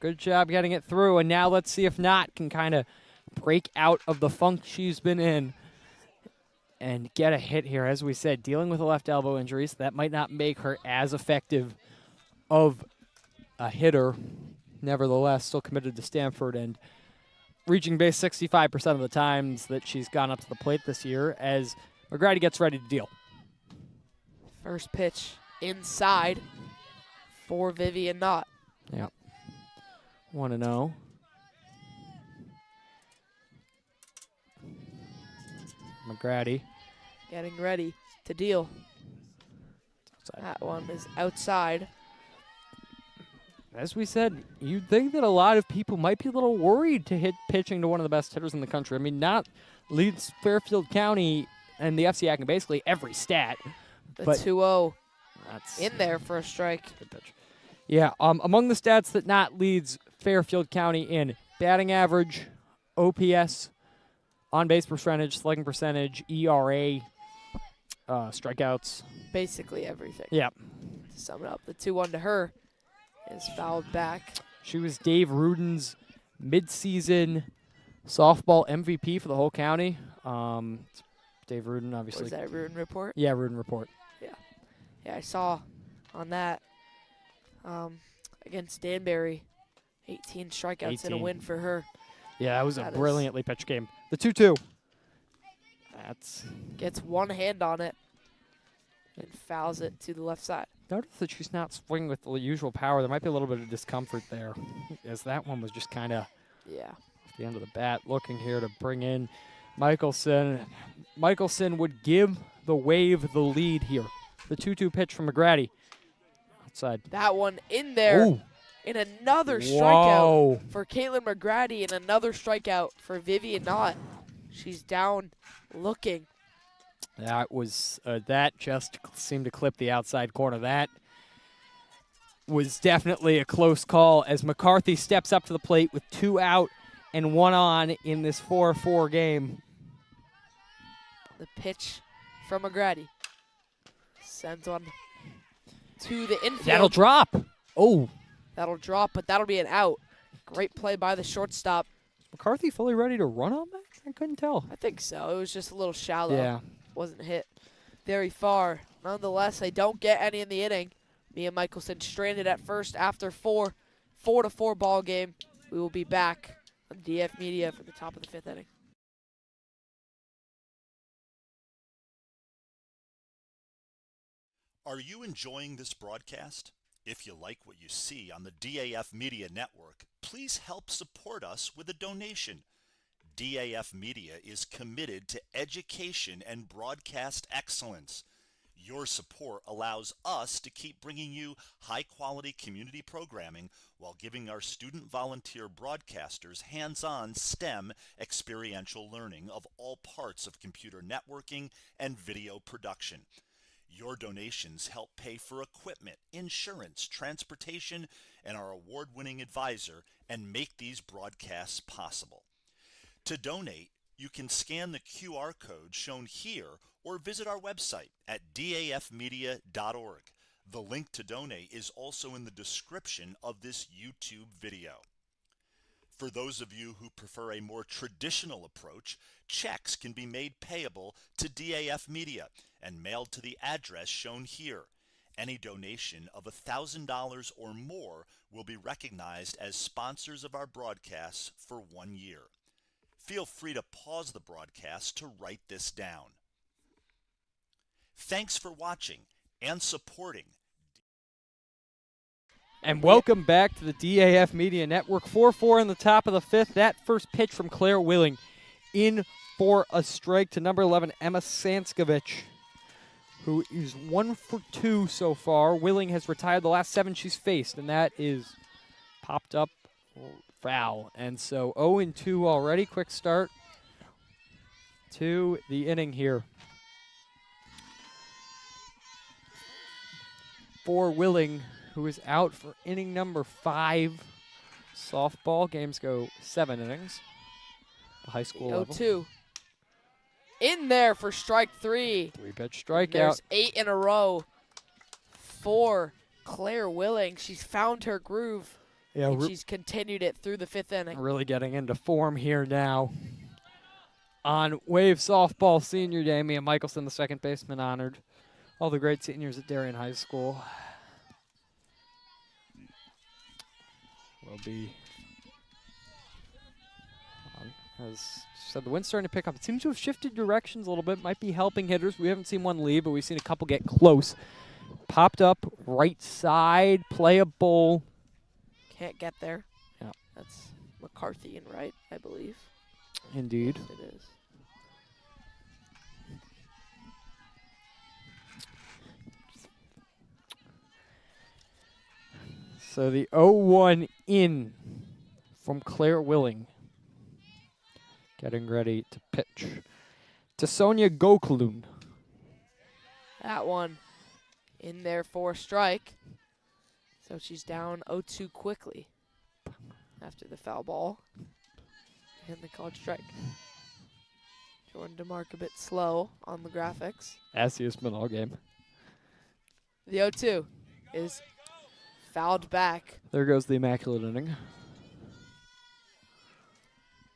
Good job getting it through. And now let's see if Knott can kind of break out of the funk she's been in and get a hit here. As we said, dealing with a left elbow injury, so that might not make her as effective of a hitter. Nevertheless, still committed to Stanford and reaching base 65% of the times that she's gone up to the plate this year as McGrady gets ready to deal. First pitch inside for Vivian Knott. Yep. 1-0. McGrady. Getting ready to deal. Outside. That one is outside. As we said, you'd think that a lot of people might be a little worried to hit pitching to one of the best hitters in the country. I mean, Knott leads Fairfield County and the FCAC in basically every stat. The But 2-0 that's in there for a strike. good pitch. Yeah, among the stats that Knott leads Fairfield County in: batting average, OPS, on-base percentage, slugging percentage, ERA, strikeouts. Basically everything. Yeah. To sum it up, the 2-1 to her is fouled back. She was Dave Ruden's midseason softball MVP for the whole county. Dave Ruden, obviously. Was that a Ruden report? Yeah, Ruden report. Yeah, I saw on that against Danbury, 18 strikeouts and a 18. win for her. Yeah, that was That a is- brilliantly pitched game. The 2-2. That's Gets one hand on it and fouls it to the left side. notice that she's not swinging with the usual power. There might be a little bit of discomfort there, as that one was just kind of Yeah. off the end of the bat. Looking here to bring in Michelson. Michelson would give the Wave the lead here. The 2-2 pitch from McGrady. Outside. That one in there. Ooh. And another strikeout Whoa. for Caitlin McGrady and another strikeout for Vivian Knott. She's down looking. That was that just seemed to clip the outside corner. That was definitely a close call as McCarthy steps up to the plate with 2 out and 1 on in this 4-4 game. The pitch from McGrady. Sends one to the infield. That'll drop. Oh, That'll drop, but that'll be an out. Great play by the shortstop. McCarthy fully ready to run on that? I couldn't tell. I think so. It was just a little shallow. Yeah. Wasn't hit very far. Nonetheless, they don't get any in the inning. Mia Michelson stranded at first after 4-4 ball game. We will be back on DF Media for the top of the 5th inning. Are you enjoying this broadcast? If you like what you see on the DAF Media Network, please help support us with a donation. DAF Media is committed to education and broadcast excellence. Your support allows us to keep bringing you high-quality community programming while giving our student volunteer broadcasters hands-on STEM experiential learning of all parts of computer networking and video production. Your donations help pay for equipment, insurance, transportation, and our award-winning advisor, and make these broadcasts possible. To donate, you can scan the QR code shown here or visit our website at dafmedia.org. The link to donate is also in the description of this YouTube video. For those of you who prefer a more traditional approach, checks can be made payable to DAF Media and mailed to the address shown here. Any donation of $1,000 or more will be recognized as sponsors of our broadcasts for 1 year. Feel free to pause the broadcast to write this down. Thanks for watching and supporting. And welcome back to the DAF Media Network. 4-4 in the top of the 5th. That first pitch from Claire Willing in for a strike to number 11, Emma Sanskovich, who is 1 for 2 so far. Willing has retired the last 7 she's faced, and that is popped up foul. And so 0-2 already. Quick start to the inning here. For Willing, who is out for inning number 5. Softball games go 7 innings. The high school level. 0-2. In there for strike 3. 3-pitch And strikeout. there's 8 in a row for Claire Willing. She's found her groove, Yeah, and she's continued it through the 5th inning. really getting into form here now. On Wave Softball Senior Day, Mia Michelson, the second baseman, honored all the great seniors at Darien High School. Will be, as said, the wind's starting to pick up. It seems to have shifted directions a little bit. Might be helping hitters. We haven't seen one leave, but we've seen a couple get close. Popped up right side, playable. Can't get there. Yeah. That's McCarthy and right, I believe. Indeed. Yes, it is. So the 0-1 in from Claire Willing. Getting ready to pitch to Sonia Gokulun. That one in there for a strike. So she's down 0-2 quickly after the foul ball and the called strike. Jordan DeMark a bit slow on the graphics. As he has been all game. The 0-2 is fouled back. There goes the immaculate inning.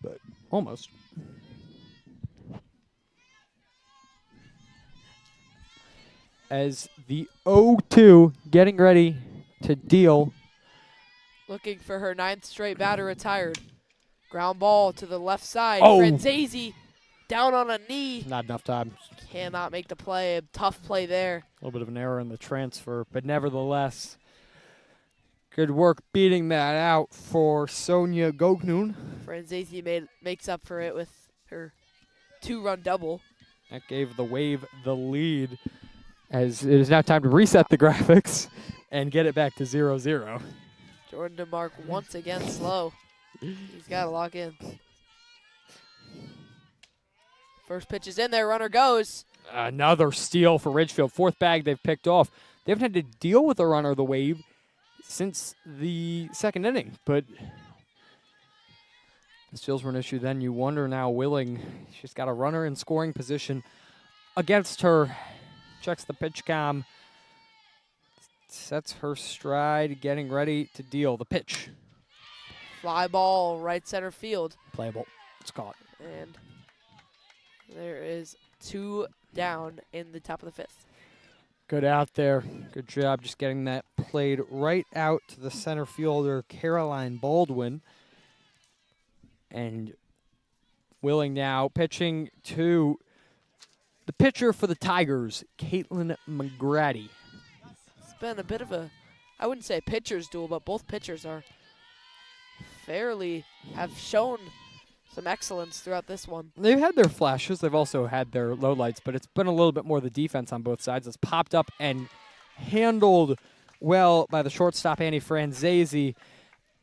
But almost. As the 0-2 getting ready to deal. Looking for her 9th straight batter retired. Ground ball to the left side. Oh. Franzese down on a knee. Not enough time. Cannot make the play. A tough play there. A little bit of an error in the transfer, but nevertheless, good work beating that out for Sonia Gokulun. Franzese makes up for it with her 2-run double. That gave the Wave the lead, as it is now time to reset the graphics and get it back to 0-0. Jordan DeMark once again slow. He's got to lock in. First pitch is in there. Runner goes. Another steal for Ridgefield. 4th bag they've picked off. They haven't had to deal with a runner, the Wave, since the 2nd inning. But the steals were an issue then. You wonder now, Willing, she's got a runner in scoring position against her. Checks the pitch com. Sets her stride, getting ready to deal. The pitch. Fly ball right center field. Playable. It's caught. And there is 2 down in the top of the 5th. Good out there. Good job just getting that played right out to the center fielder, Caroline Baldwin. And Willing now pitching to the pitcher for the Tigers, Caitlin McGrady. It's been a bit of a, I wouldn't say a pitcher's duel, but both pitchers are have shown some excellence throughout this one. They've had their flashes. They've also had their lowlights, but it's been a little bit more the defense on both sides. It's popped up and handled well by the shortstop, Annie Franzese.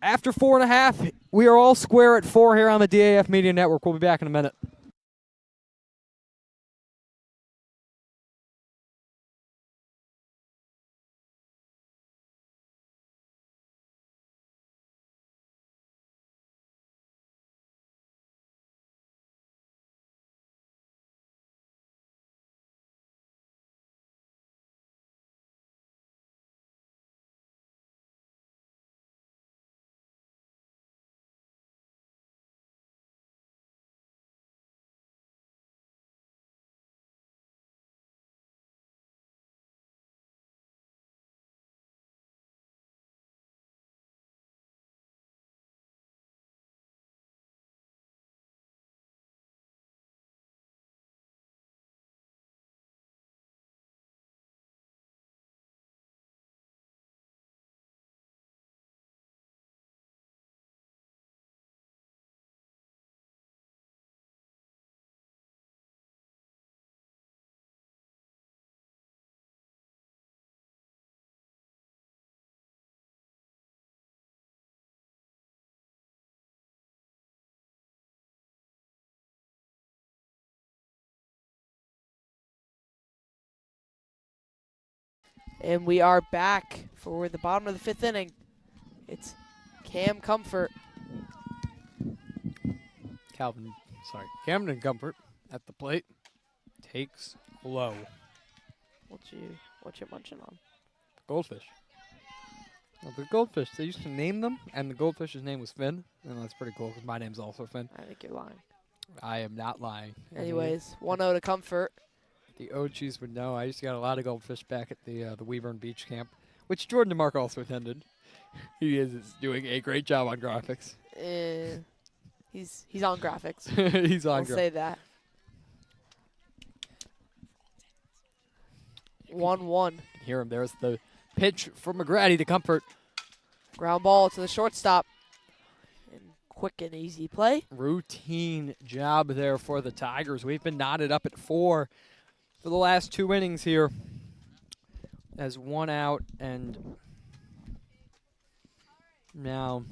After 4.5, we are all square at 4 here on the DAF Media Network. We'll be back in a minute. And we are back for the bottom of the 5th inning. It's Camden Comfort at the plate. Takes low. What you munching on? Goldfish. Well, the goldfish, they used to name them, and the goldfish's name was Finn. And that's pretty cool because my name's also Finn. I think you're lying. I am not lying. Anyways, 1-0 to Comfort. The OGs would know. I used to get a lot of goldfish back at the Weaver Beach camp, which Jordan DeMarco also attended. He is doing a great job on graphics. He's on graphics. He's on. I'll say that. 1-1. Hear him. There's the pitch from McGrady to Comfort. Ground ball to the shortstop. And quick and easy play. Routine job there for the Tigers. We've been knotted up at 4 for the last 2 innings here. As 1 out, and now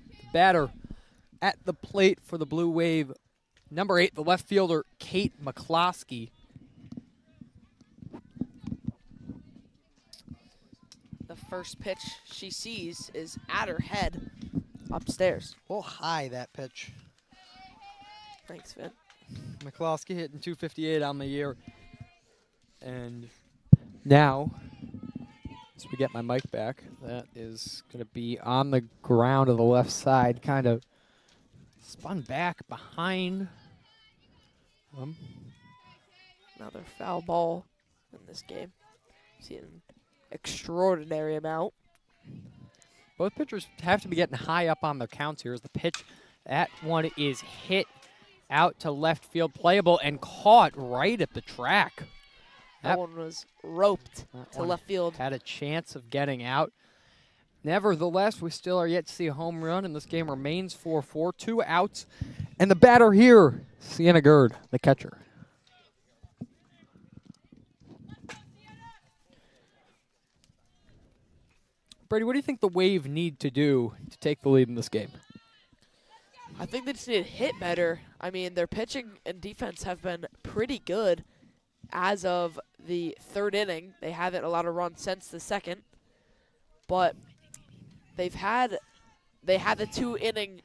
the batter at the plate for the Blue Wave, number 8, the left fielder, Kate McCloskey. The first pitch she sees is at her head upstairs. A little high, that pitch. Thanks, Finn. McCloskey hitting 258 on the year. And now, as we get my mic back, that is going to be on the ground of the left side, kind of spun back behind them. Another foul ball in this game. See an extraordinary amount. Both pitchers have to be getting high up on their counts here as the pitch. That one is hit out to left field, playable, and caught right at the track. That one was roped to left field. Had a chance of getting out. Nevertheless, we still are yet to see a home run, and this game remains 4-4, 2 outs. And the batter here, Sienna Gerd, the catcher. Brady, what do you think the Wave need to do to take the lead in this game? I think they just need to hit better. I mean, their pitching and defense have been pretty good as of the 3rd inning. They haven't allowed a run since the 2nd, but they had the 2-run inning,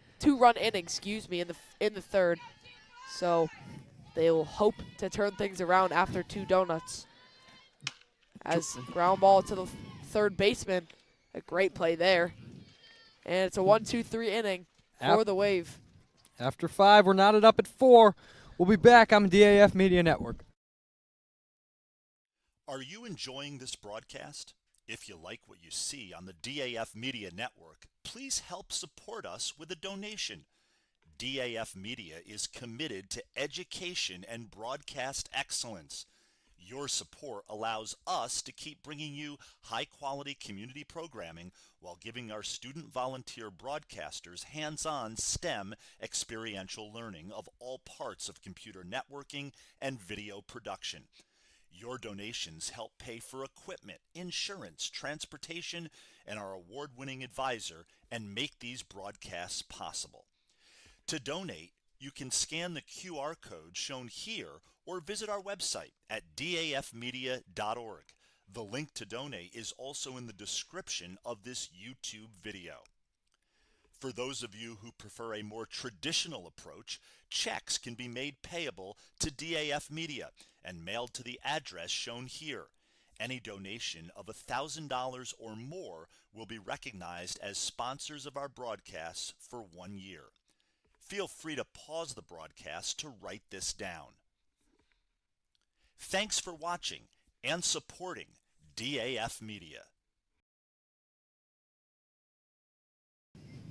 in the 3rd. So they will hope to turn things around after 2 donuts. As ground ball to the 3rd baseman, a great play there, and it's a 1-2-3 inning for the Wave. After 5, we're knotted up at 4. We'll be back on DAF Media Network. Are you enjoying this broadcast? If you like what you see on the DAF Media Network, please help support us with a donation. DAF Media is committed to education and broadcast excellence. Your support allows us to keep bringing you high-quality community programming while giving our student volunteer broadcasters hands-on STEM experiential learning of all parts of computer networking and video production. Your donations help pay for equipment, insurance, transportation, and our award-winning advisor, and make these broadcasts possible. To donate, you can scan the QR code shown here or visit our website at dafmedia.org. The link to donate is also in the description of this YouTube video. For those of you who prefer a more traditional approach, checks can be made payable to DAF Media and mailed to the address shown here. Any donation of $1,000 or more will be recognized as sponsors of our broadcasts for 1 year. Feel free to pause the broadcast to write this down. Thanks for watching and supporting DAF Media.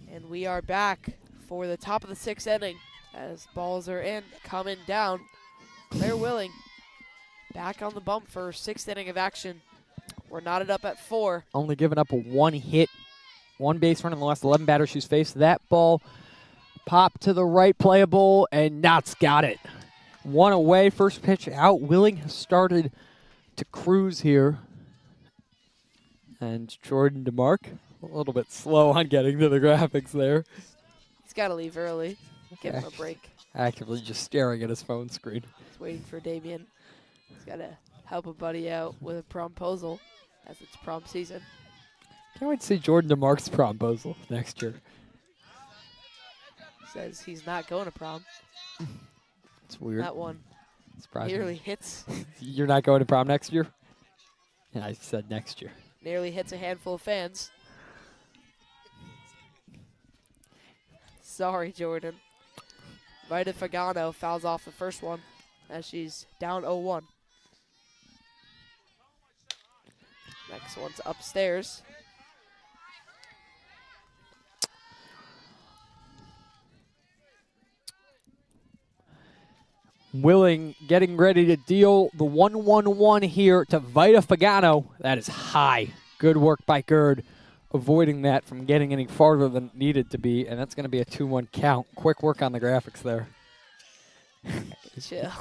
And we are back for the top of the 6th inning as balls are in, coming down. Claire Willing back on the bump for 6th inning of action. We're knotted up at 4. Only giving up a 1 hit, 1 base run in the last 11 batters she's faced. That ball popped to the right, playable, and Knott's got it. 1 away, first pitch out. Willing has started to cruise here. And Jordan DeMarc, a little bit slow on getting to the graphics there. He's got to leave early. Give him a break. Actively just staring at his phone screen. He's waiting for Damien. He's got to help a buddy out with a promposal, as it's prom season. Can't wait to see Jordan DeMarc's promposal next year. Says he's not going to prom. It's weird. That one Surprising. nearly hits. You're not going to prom next year? And I said next year. Nearly hits a handful of fans. Sorry, Jordan. Vita Fagano fouls off the first one as she's down 0-1. Next one's upstairs. Willing getting ready to deal the 1-1-1 here to Vita Fagano. That is high. Good work by Gerd, avoiding that from getting any farther than it needed to be, and that's going to be a 2-1 count. Quick work on the graphics there. Chill.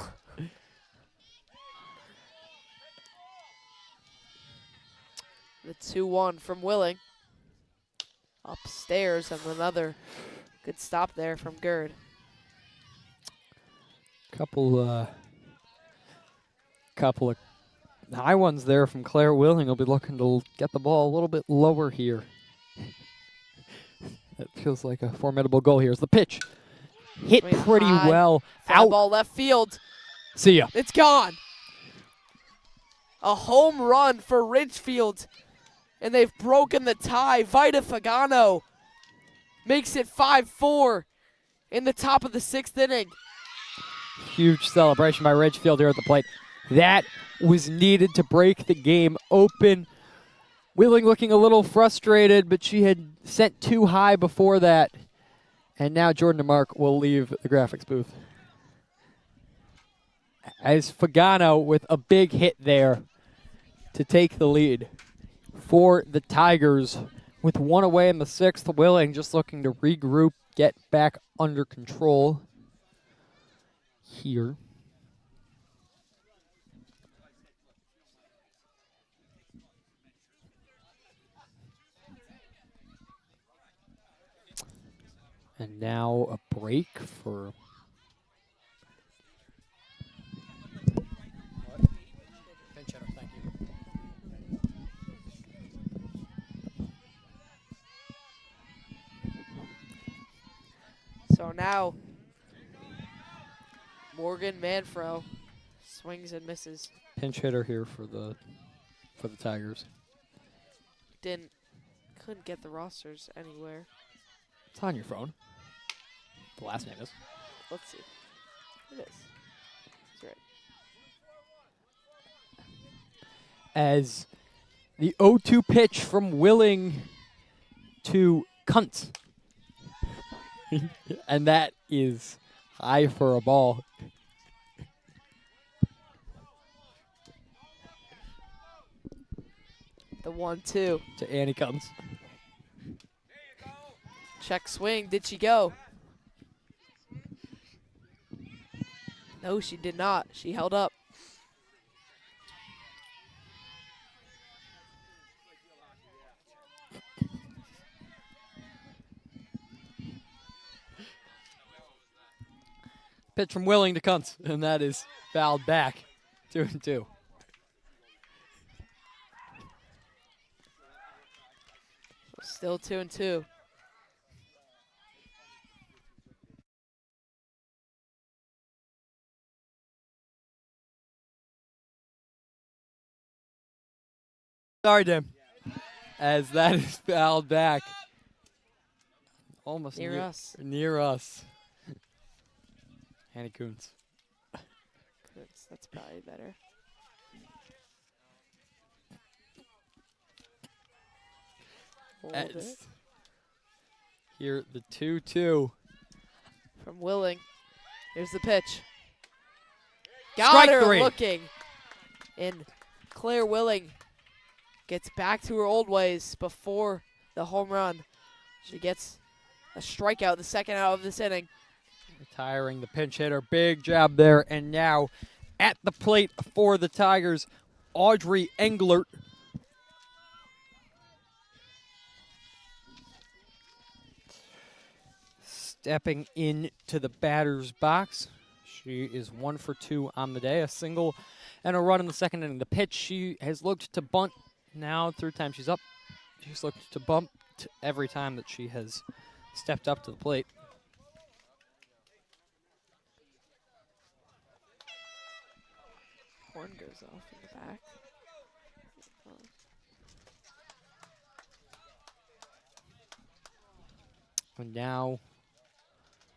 The 2-1 from Willing. Upstairs, and another good stop there from Gerd. Couple of high ones there from Claire Willing. Will be looking to get the ball a little bit lower here. That feels like a formidable goal here. Is the pitch hit Swing pretty high. well Fly out? ball left field. See ya. It's gone. A home run for Ridgefield, and they've broken the tie. Vita Fagano makes it 5-4 in the top of the 6th inning. Huge celebration by Ridgefield here at the plate. That was needed to break the game open. Willing looking a little frustrated, but she had sent too high before that. And now Jordan DeMarc will leave the graphics booth. As Fagano with a big hit there to take the lead for the Tigers. With one away in the 6th, Willing just looking to regroup, get back under control here. And now a break for thank you. So now Morgan Manfro swings and misses. Pinch hitter here for the Tigers. Couldn't get the rosters anywhere. It's on your phone. The last name is. Let's see. It is. That's right. As the 0-2 pitch from Willing to Kuntz. And that is high for a ball. The 1-2. To Annie Kuntz. Check swing. Did she go? No, she did not. She held up. Pitch from Willing to Kuntz, and that is fouled back. 2-2. Still 2-2. Sorry, Tim. As that is fouled back. Almost Near us. Near us. Annie Kuntz. That's probably better. Hold it. As here, the 2-2. From Willing. Here's the pitch. Got Strike her 3. looking. And Claire Willing gets back to her old ways before the home run. She gets a strikeout, the second out of this inning. Retiring the pinch hitter. Big job there. And now at the plate for the Tigers, Audrey Englert. Stepping into the batter's box. She is 1 for 2 on the day. A single and a run in the second inning. The pitch, she has looked to bunt now. Third time she's up. She's looked to bump every time that she has stepped up to the plate. Horn goes off in the back. And now,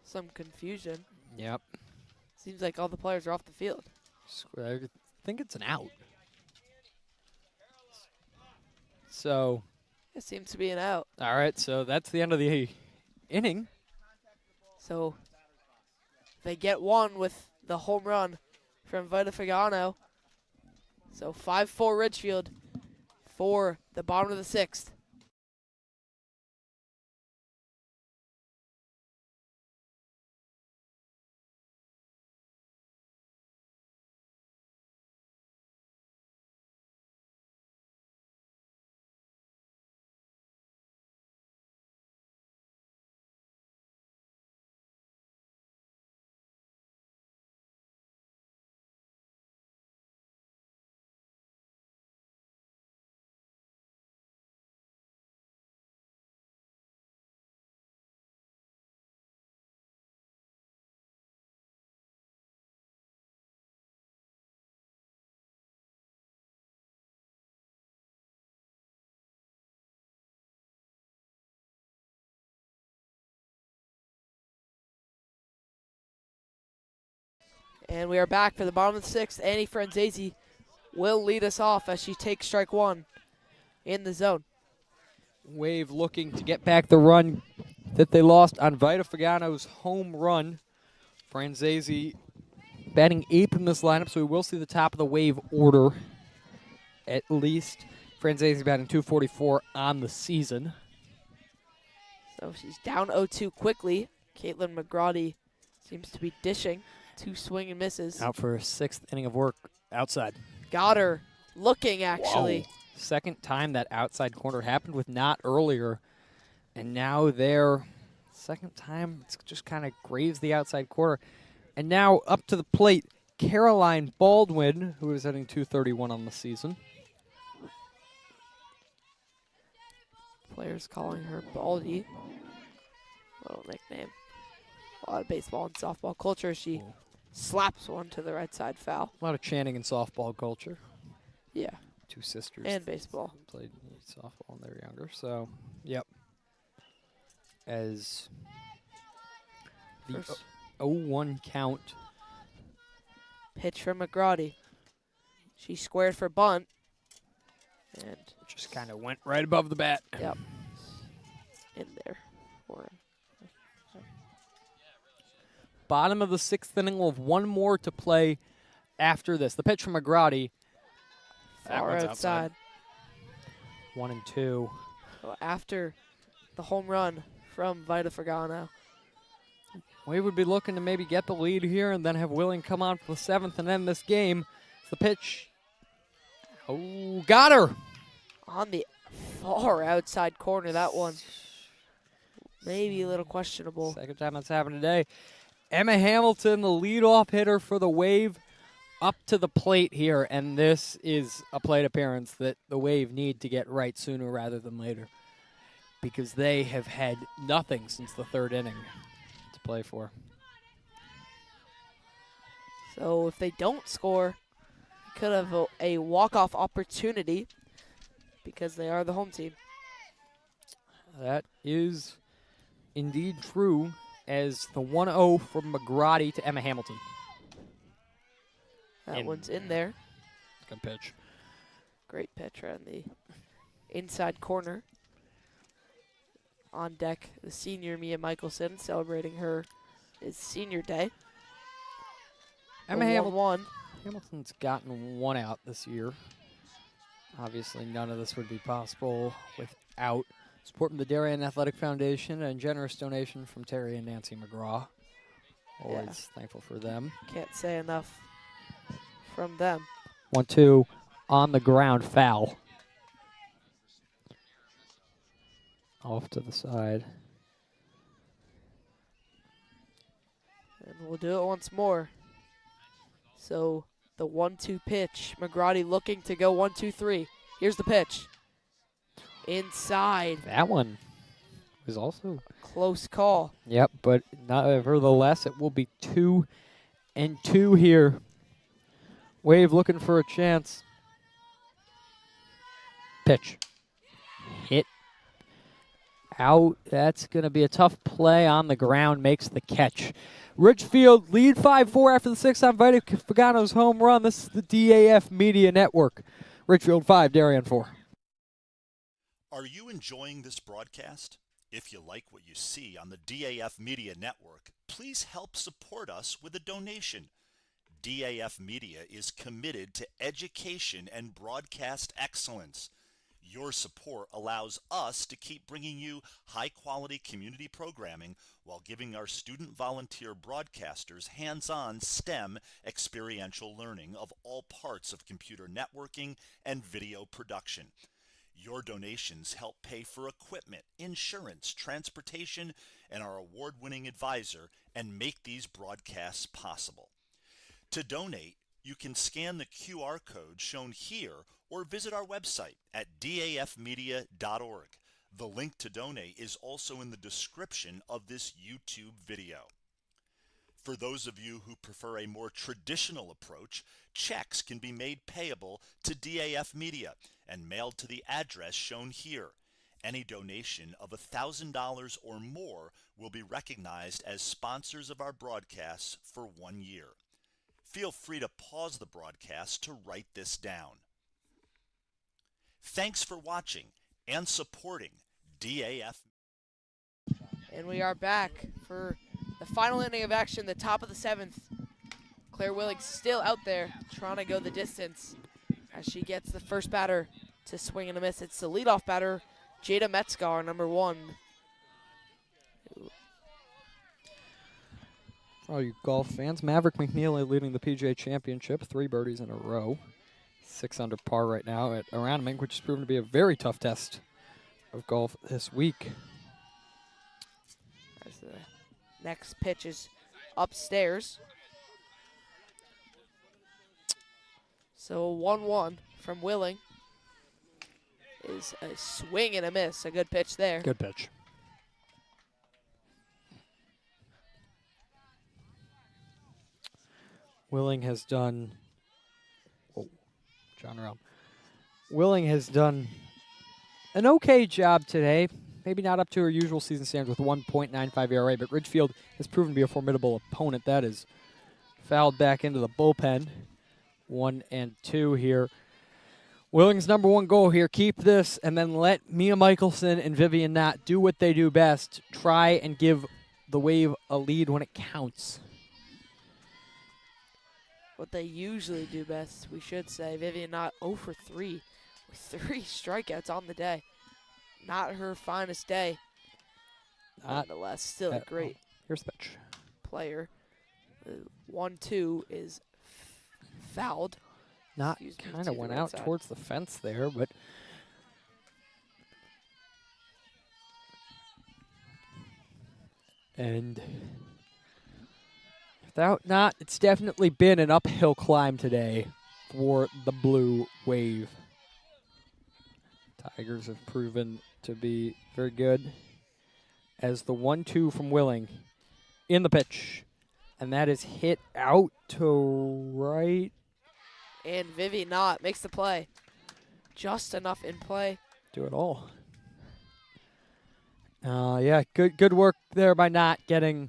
Some confusion. yep. Seems like all the players are off the field. I think it's an out. So, It seems to be an out. all right, so that's the end of the inning. So they get one with the home run from Vita Fagano. So 5-4 Ridgefield for the bottom of the sixth. And we are back for the bottom of the sixth. Annie Franzese will lead us off as she takes strike one in the zone. Wave looking to get back the run that they lost on Vita Fagano's home run. Franzese batting eighth in this lineup, so we will see the top of the Wave order at least. Franzese batting 244 on the season. So she's down 0-2 quickly. Caitlin McGrady seems to be dishing. 2 swing and misses. Out for a sixth inning of work outside. Got her looking, actually. Whoa. Second time that outside corner happened with Knott earlier. And now there, second time, it's just kind of graves the outside corner. And now up to the plate, Caroline Baldwin, who is hitting 231 on the season. Players calling her Baldy. Little nickname. A lot of baseball and softball culture. She slaps one to the right side foul. A lot of chanting in softball culture. Yeah. Two sisters. And baseball. Played softball when they were younger. So, yep. As the First 0-1 count. pitch from McGrady. She squared for bunt. And Just kind of went right above the bat. yep. In there. For Bottom of the sixth inning. We'll have one more to play after this. The pitch from McGrady. That far one's outside. 1-2. So after the home run from Vita Fagano. We would be looking to maybe get the lead here and then have Willing come on for the seventh and end this game. It's the pitch. Oh, got her. On the far outside corner, that one. Maybe a little questionable. Second time that's happened today. Emma Hamilton, the leadoff hitter for the Wave, up to the plate here. And this is a plate appearance that the Wave need to get right sooner rather than later, because they have had nothing since the third inning to play for. So if they don't score, could have a walk-off opportunity because they are the home team. That is indeed true, as the 1-0 from McGrady to Emma Hamilton. That one's in there. Good pitch. Great pitch right in the inside corner. On deck, the senior Mia Michelson celebrating her senior day. Emma 1-1. Hamilton's gotten one out this year. Obviously, none of this would be possible without support from the Darien Athletic Foundation and generous donation from Terry and Nancy McGraw. Always thankful for them. Can't say enough from them. 1-2 on the ground, foul. Off to the side. And we'll do it once more. So The 1-2 pitch. McGrady looking to go 1-2-3. Here's the pitch. Inside. That one was also Close call. Yep, but nevertheless, it will be 2-2 here. Wave looking for a chance. Pitch. Hit. Out. That's going to be a tough play on the ground. Makes the catch. Ridgefield lead 5-4 after the 6th on Vita Fagano's home run. This is the DAF Media Network. Ridgefield 5, Darien 4. Are you enjoying this broadcast? If you like what you see on the DAF Media Network, please help support us with a donation. DAF Media is committed to education and broadcast excellence. Your support allows us to keep bringing you high-quality community programming while giving our student volunteer broadcasters hands-on STEM experiential learning of all parts of computer networking and video production. Your donations help pay for equipment, insurance, transportation, and our award-winning advisor, and make these broadcasts possible. To donate, you can scan the QR code shown here or visit our website at dafmedia.org. The link to donate is also in the description of this YouTube video. For those of you who prefer a more traditional approach, checks can be made payable to DAF Media and mailed to the address shown here. Any donation of $1,000 or more will be recognized as sponsors of our broadcasts for 1 year. Feel free to pause the broadcast to write this down. Thanks for watching and supporting DAF. And we are back for the final inning of action, the top of the 7th. Claire Willig still out there trying to go the distance as she gets the first batter to swing and a miss. It's the leadoff batter, Jada Metzgar, number 1. For all you golf fans, Maverick McNeely leading the PGA Championship, 3 birdies in a row. 6 under par right now at Aranamink, which has proven to be a very tough test of golf this week. As the next pitch is upstairs. So a 1-1 from Willing is a swing and a miss. A good pitch there. Good pitch. Willing has done. Oh, John Realm. Willing has done an okay job today. Maybe not up to her usual season standards with 1.95 ERA, but Ridgefield has proven to be a formidable opponent. That is fouled back into the bullpen. 1 and 2 here. Willing's number 1 goal here, keep this, and then let Mia Michelson and Vivian Knott do what they do best. Try and give the Wave a lead when it counts. What they usually do best, we should say. Vivian Knott 0 for 3 with 3 strikeouts on the day. Not her finest day. Nonetheless, still a great here's the pitch. Player. 1-2 is fouled. Not kind of went out towards the fence there, but and without Knott, it's definitely been an uphill climb today for the Blue Wave. Tigers have proven to be very good. As the 1-2 from Willing in the pitch, and that is hit out to right. And Vivian Knott makes the play. Just enough in play. Do it all. Yeah, good work there by Knott getting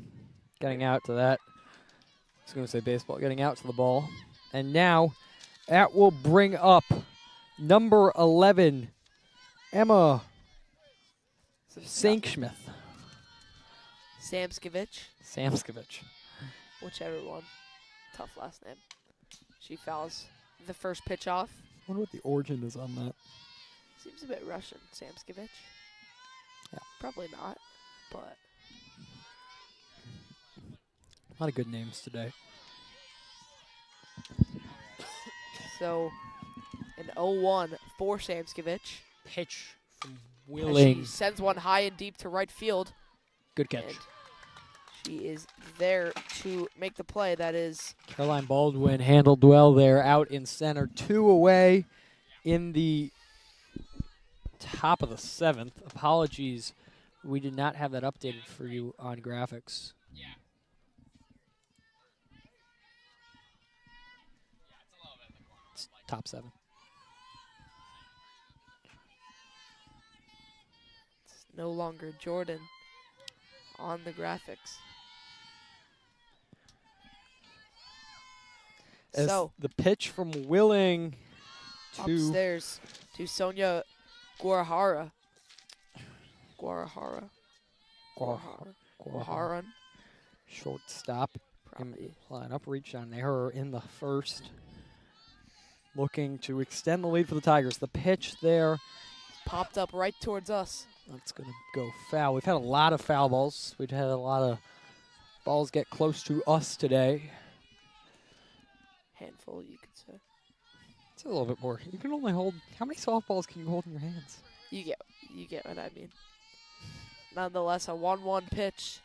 out to that. I was going to say baseball, getting out to the ball. And now that will bring up number 11, Emma Sankschmith. Samskovich. Whichever one. Tough last name. She fouls the first pitch off. I wonder what the origin is on that. Seems a bit Russian, Samskovich. Yeah. Probably not, but. A lot of good names today. So, an 0-1 for Samskovich. Pitch from Willing. She sends one high and deep to right field. Good catch. And She is there to make the play. That is Caroline Baldwin handled well there out in center. 2 away in the top of the 7th. Apologies, we did not have that updated for you on graphics. It's top 7. it's no longer Jordan on the graphics. As So the pitch from Willing to upstairs to Sonia Guarahara. Guaraharan. shortstop. Probably. Lineup reached on error in the first. Looking to extend the lead for the Tigers. The pitch there, Popped up right towards us. that's going to go foul. We've had a lot of foul balls. We've had a lot of balls get close to us today. Handful, you could say. It's a little bit more. You can only hold, how many softballs can you hold in your hands? You get what I mean. Nonetheless, a 1-1 pitch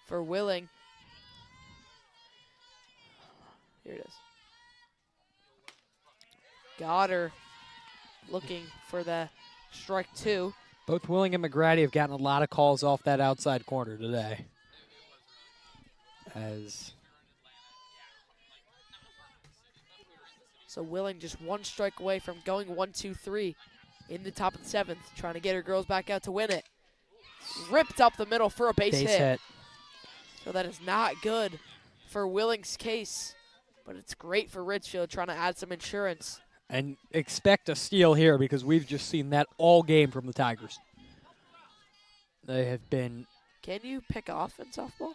for Willing. Here it is. Got her. Looking for the strike 2. Both Willing and McGrady have gotten a lot of calls off that outside corner today. So Willing just 1 strike away from going 1-2-3 in the top of the 7th, trying to get her girls back out to win it. Ripped up the middle for a base hit. So that is not good for Willing's case, but it's great for Ridgefield trying to add some insurance. And expect a steal here because we've just seen that all game from the Tigers. They have been. Can you pick off in softball?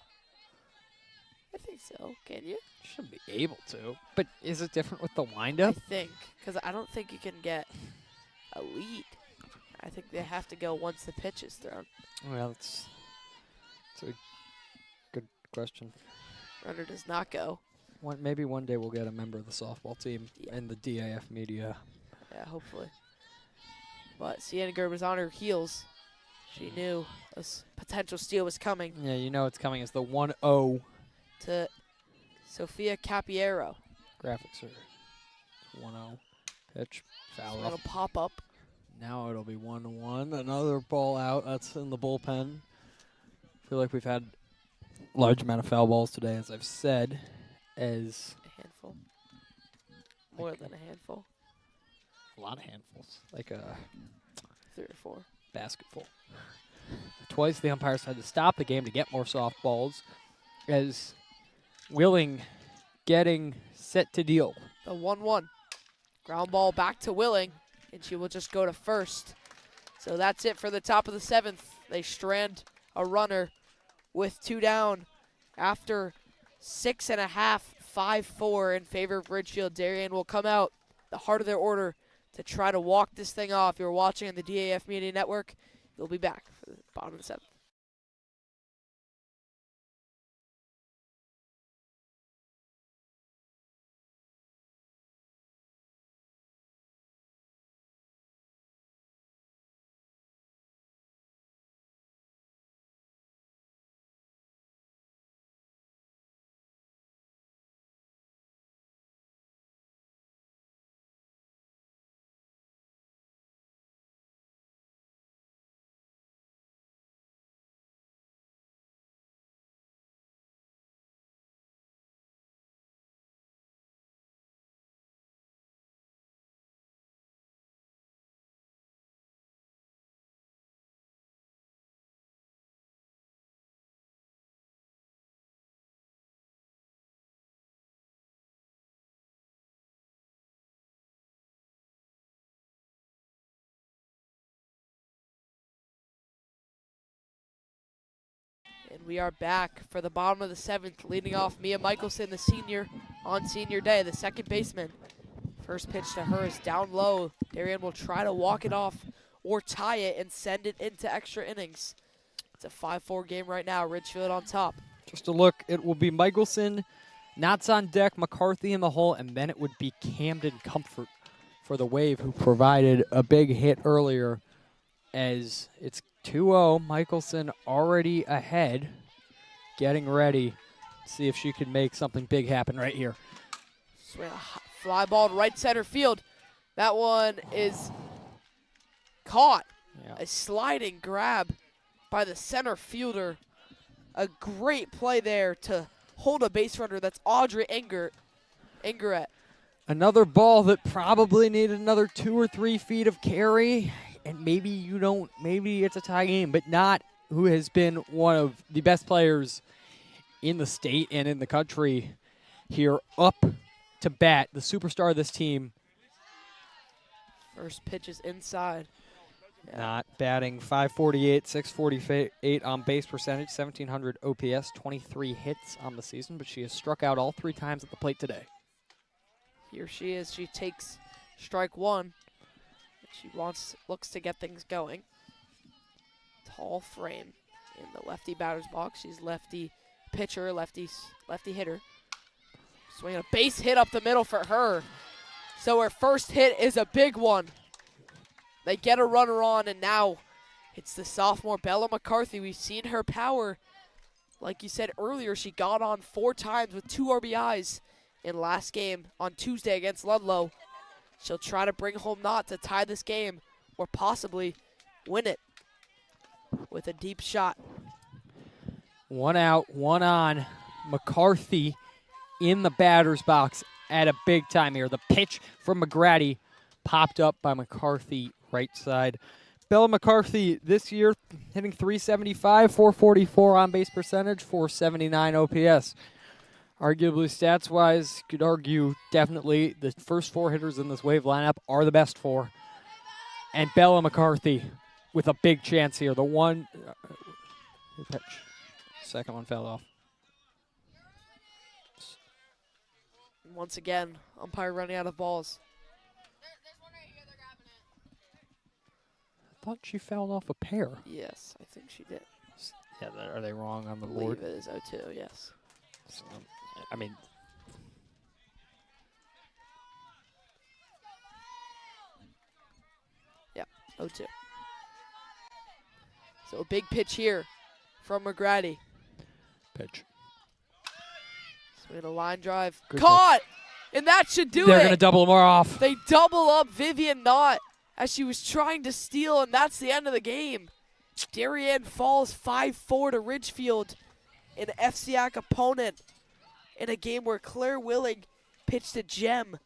I think so. Can you? Should be able to. But is it different with the I windup? think, because I don't think you can get a lead. I think they have to go once the pitch is thrown. Well, it's a good question. Runner does not go. Maybe one day we'll get a member of the softball team Yeah. in the DAF Media. Yeah, hopefully. But Sienna Gerb was on her heels. She knew a potential steal was coming Yeah, you know it's coming as the 1-0 to Sofia Capiero. graphics are 1-0 pitch foul So it'll off. pop up. Now it'll be 1-1. Another ball out. That's in the bullpen. Feel like we've had a large amount of foul balls today, as I've said. As A handful. More than a handful. a lot of handfuls, like a 3 or 4. basketball. Twice the umpires had to stop the game to get more softballs, as Willing getting set to deal. The 1-1. Ground ball back to Willing, and she will just go to first. So that's it for the top of the 7th. They strand a runner with 2 down after 6.5, 5-4 in favor of Ridgefield. Darien will come out the heart of their order to try to walk this thing off. You're watching on the DAF Media Network. You'll be back for the bottom of the 7th. And we are back for the bottom of the 7th, leading off Mia Michelson, the senior, on senior day, the second baseman. First pitch to her is down low. Darien will try to walk it off or tie it and send it into extra innings. It's a 5-4 game right now. Ridgefield on top. Just a look, it will be Michelson, Knott's on deck, McCarthy in the hole, and then it would be Camden Comfort for the Wave, who provided a big hit earlier. As it's 2-0, Michelson already ahead. getting ready. See if she can make something big happen right here. Swing a fly ball to right center field. That one is caught. Yeah. A sliding grab by the center fielder. A great play there to hold a base runner. That's Audrey Ingeret. Another ball that probably needed another 2 or 3 feet of carry, and maybe it's a tie game, but not who has been one of the best players in the state and in the country here up to bat, the superstar of this team. First pitch is inside. Yeah. Not batting, 548, 648 on base percentage, 1,700 OPS, 23 hits on the season, but she has struck out all 3 times at the plate today. Here she is. She takes strike one. She looks to get things going. Tall frame in the lefty batter's box. She's lefty pitcher, lefty hitter. Swinging a base hit up the middle for her. So her first hit is a big one. They get a runner on, and now it's the sophomore Bella McCarthy. We've seen her power. Like you said earlier, she got on 4 times with 2 RBIs in last game on Tuesday against Ludlow. She'll try to bring home not to tie this game or possibly win it with a deep shot. 1 out, 1 on. McCarthy in the batter's box at a big time here. The pitch from McGratty popped up by McCarthy right side. Bella McCarthy this year hitting .375, 444 on base percentage, 479 OPS. Arguably, stats-wise, could argue definitely the first 4 hitters in this Wave lineup are the best 4. And Bella McCarthy with a big chance here. The one pitch. Second one fell off. Once again, umpire running out of balls. There's one right here. They're grabbing it. I thought she fouled off a pair. Yes, I think she did. Yeah, are they wrong on the I board? believe it is 0-2, yes. So, I mean, Yeah, 0-2. So a big pitch here from McGratty. pitch. Swinging a line drive. Good Caught! And that should do They're it. going to double more off. They double up Vivian Knott as she was trying to steal, and that's the end of the game. Darien falls 5-4 to Ridgefield, an FCAC opponent, in a game where Claire Willing pitched a gem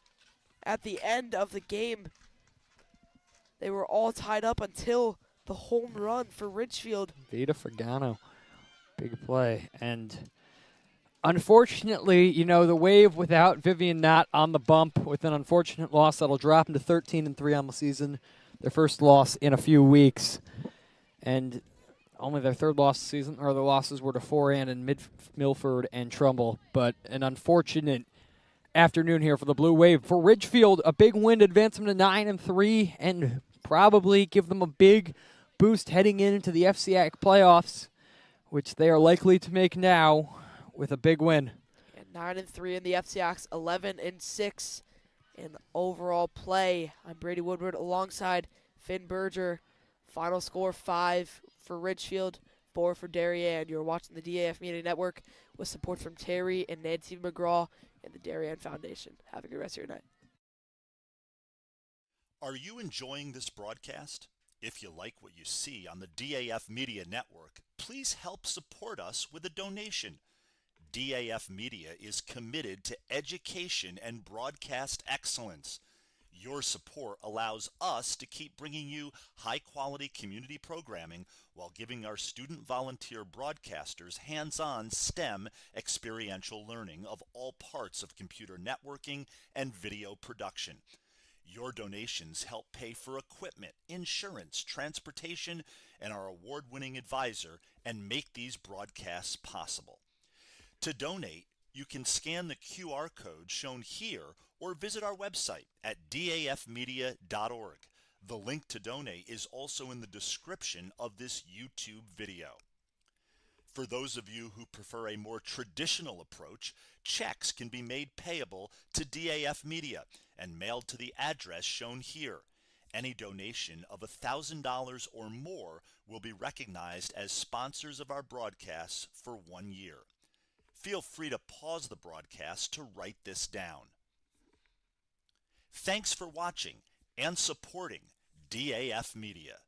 at the end of the game. They were all tied up until the home run for Ridgefield. Vita Fergano. Big play. And unfortunately, the Wave without Vivian Knott on the bump with an unfortunate loss that'll drop into 13-3 on the season. Their first loss in a few weeks. And only their 3rd loss of the season, or their losses were to Foran and Milford and Trumbull. But an unfortunate afternoon here for the Blue Wave. For Ridgefield, a big win to advance them to 9-3 and probably give them a big boost heading into the FCAC playoffs, which they are likely to make now with a big win. And 9-3 in the FCACs, 11-6 in overall play. I'm Brady Woodward alongside Finn Berger. Final score 5 for Ridgefield, 4 for Darien. You're watching the DAF Media Network with support from Terry and Nancy McGraw and the Darien Foundation. Have a good rest of your night. Are you enjoying this broadcast? If you like what you see on the DAF Media Network, please help support us with a donation. DAF Media is committed to education and broadcast excellence. Your support allows us to keep bringing you high-quality community programming while giving our student volunteer broadcasters hands-on STEM experiential learning of all parts of computer networking and video production. Your donations help pay for equipment, insurance, transportation, and our award-winning advisor, and make these broadcasts possible. To donate, you can scan the QR code shown here or visit our website at dafmedia.org. The link to donate is also in the description of this YouTube video. For those of you who prefer a more traditional approach, checks can be made payable to DAF Media and mailed to the address shown here. Any donation of $1,000 or more will be recognized as sponsors of our broadcasts for 1 year. Feel free to pause the broadcast to write this down. Thanks for watching and supporting DAF Media.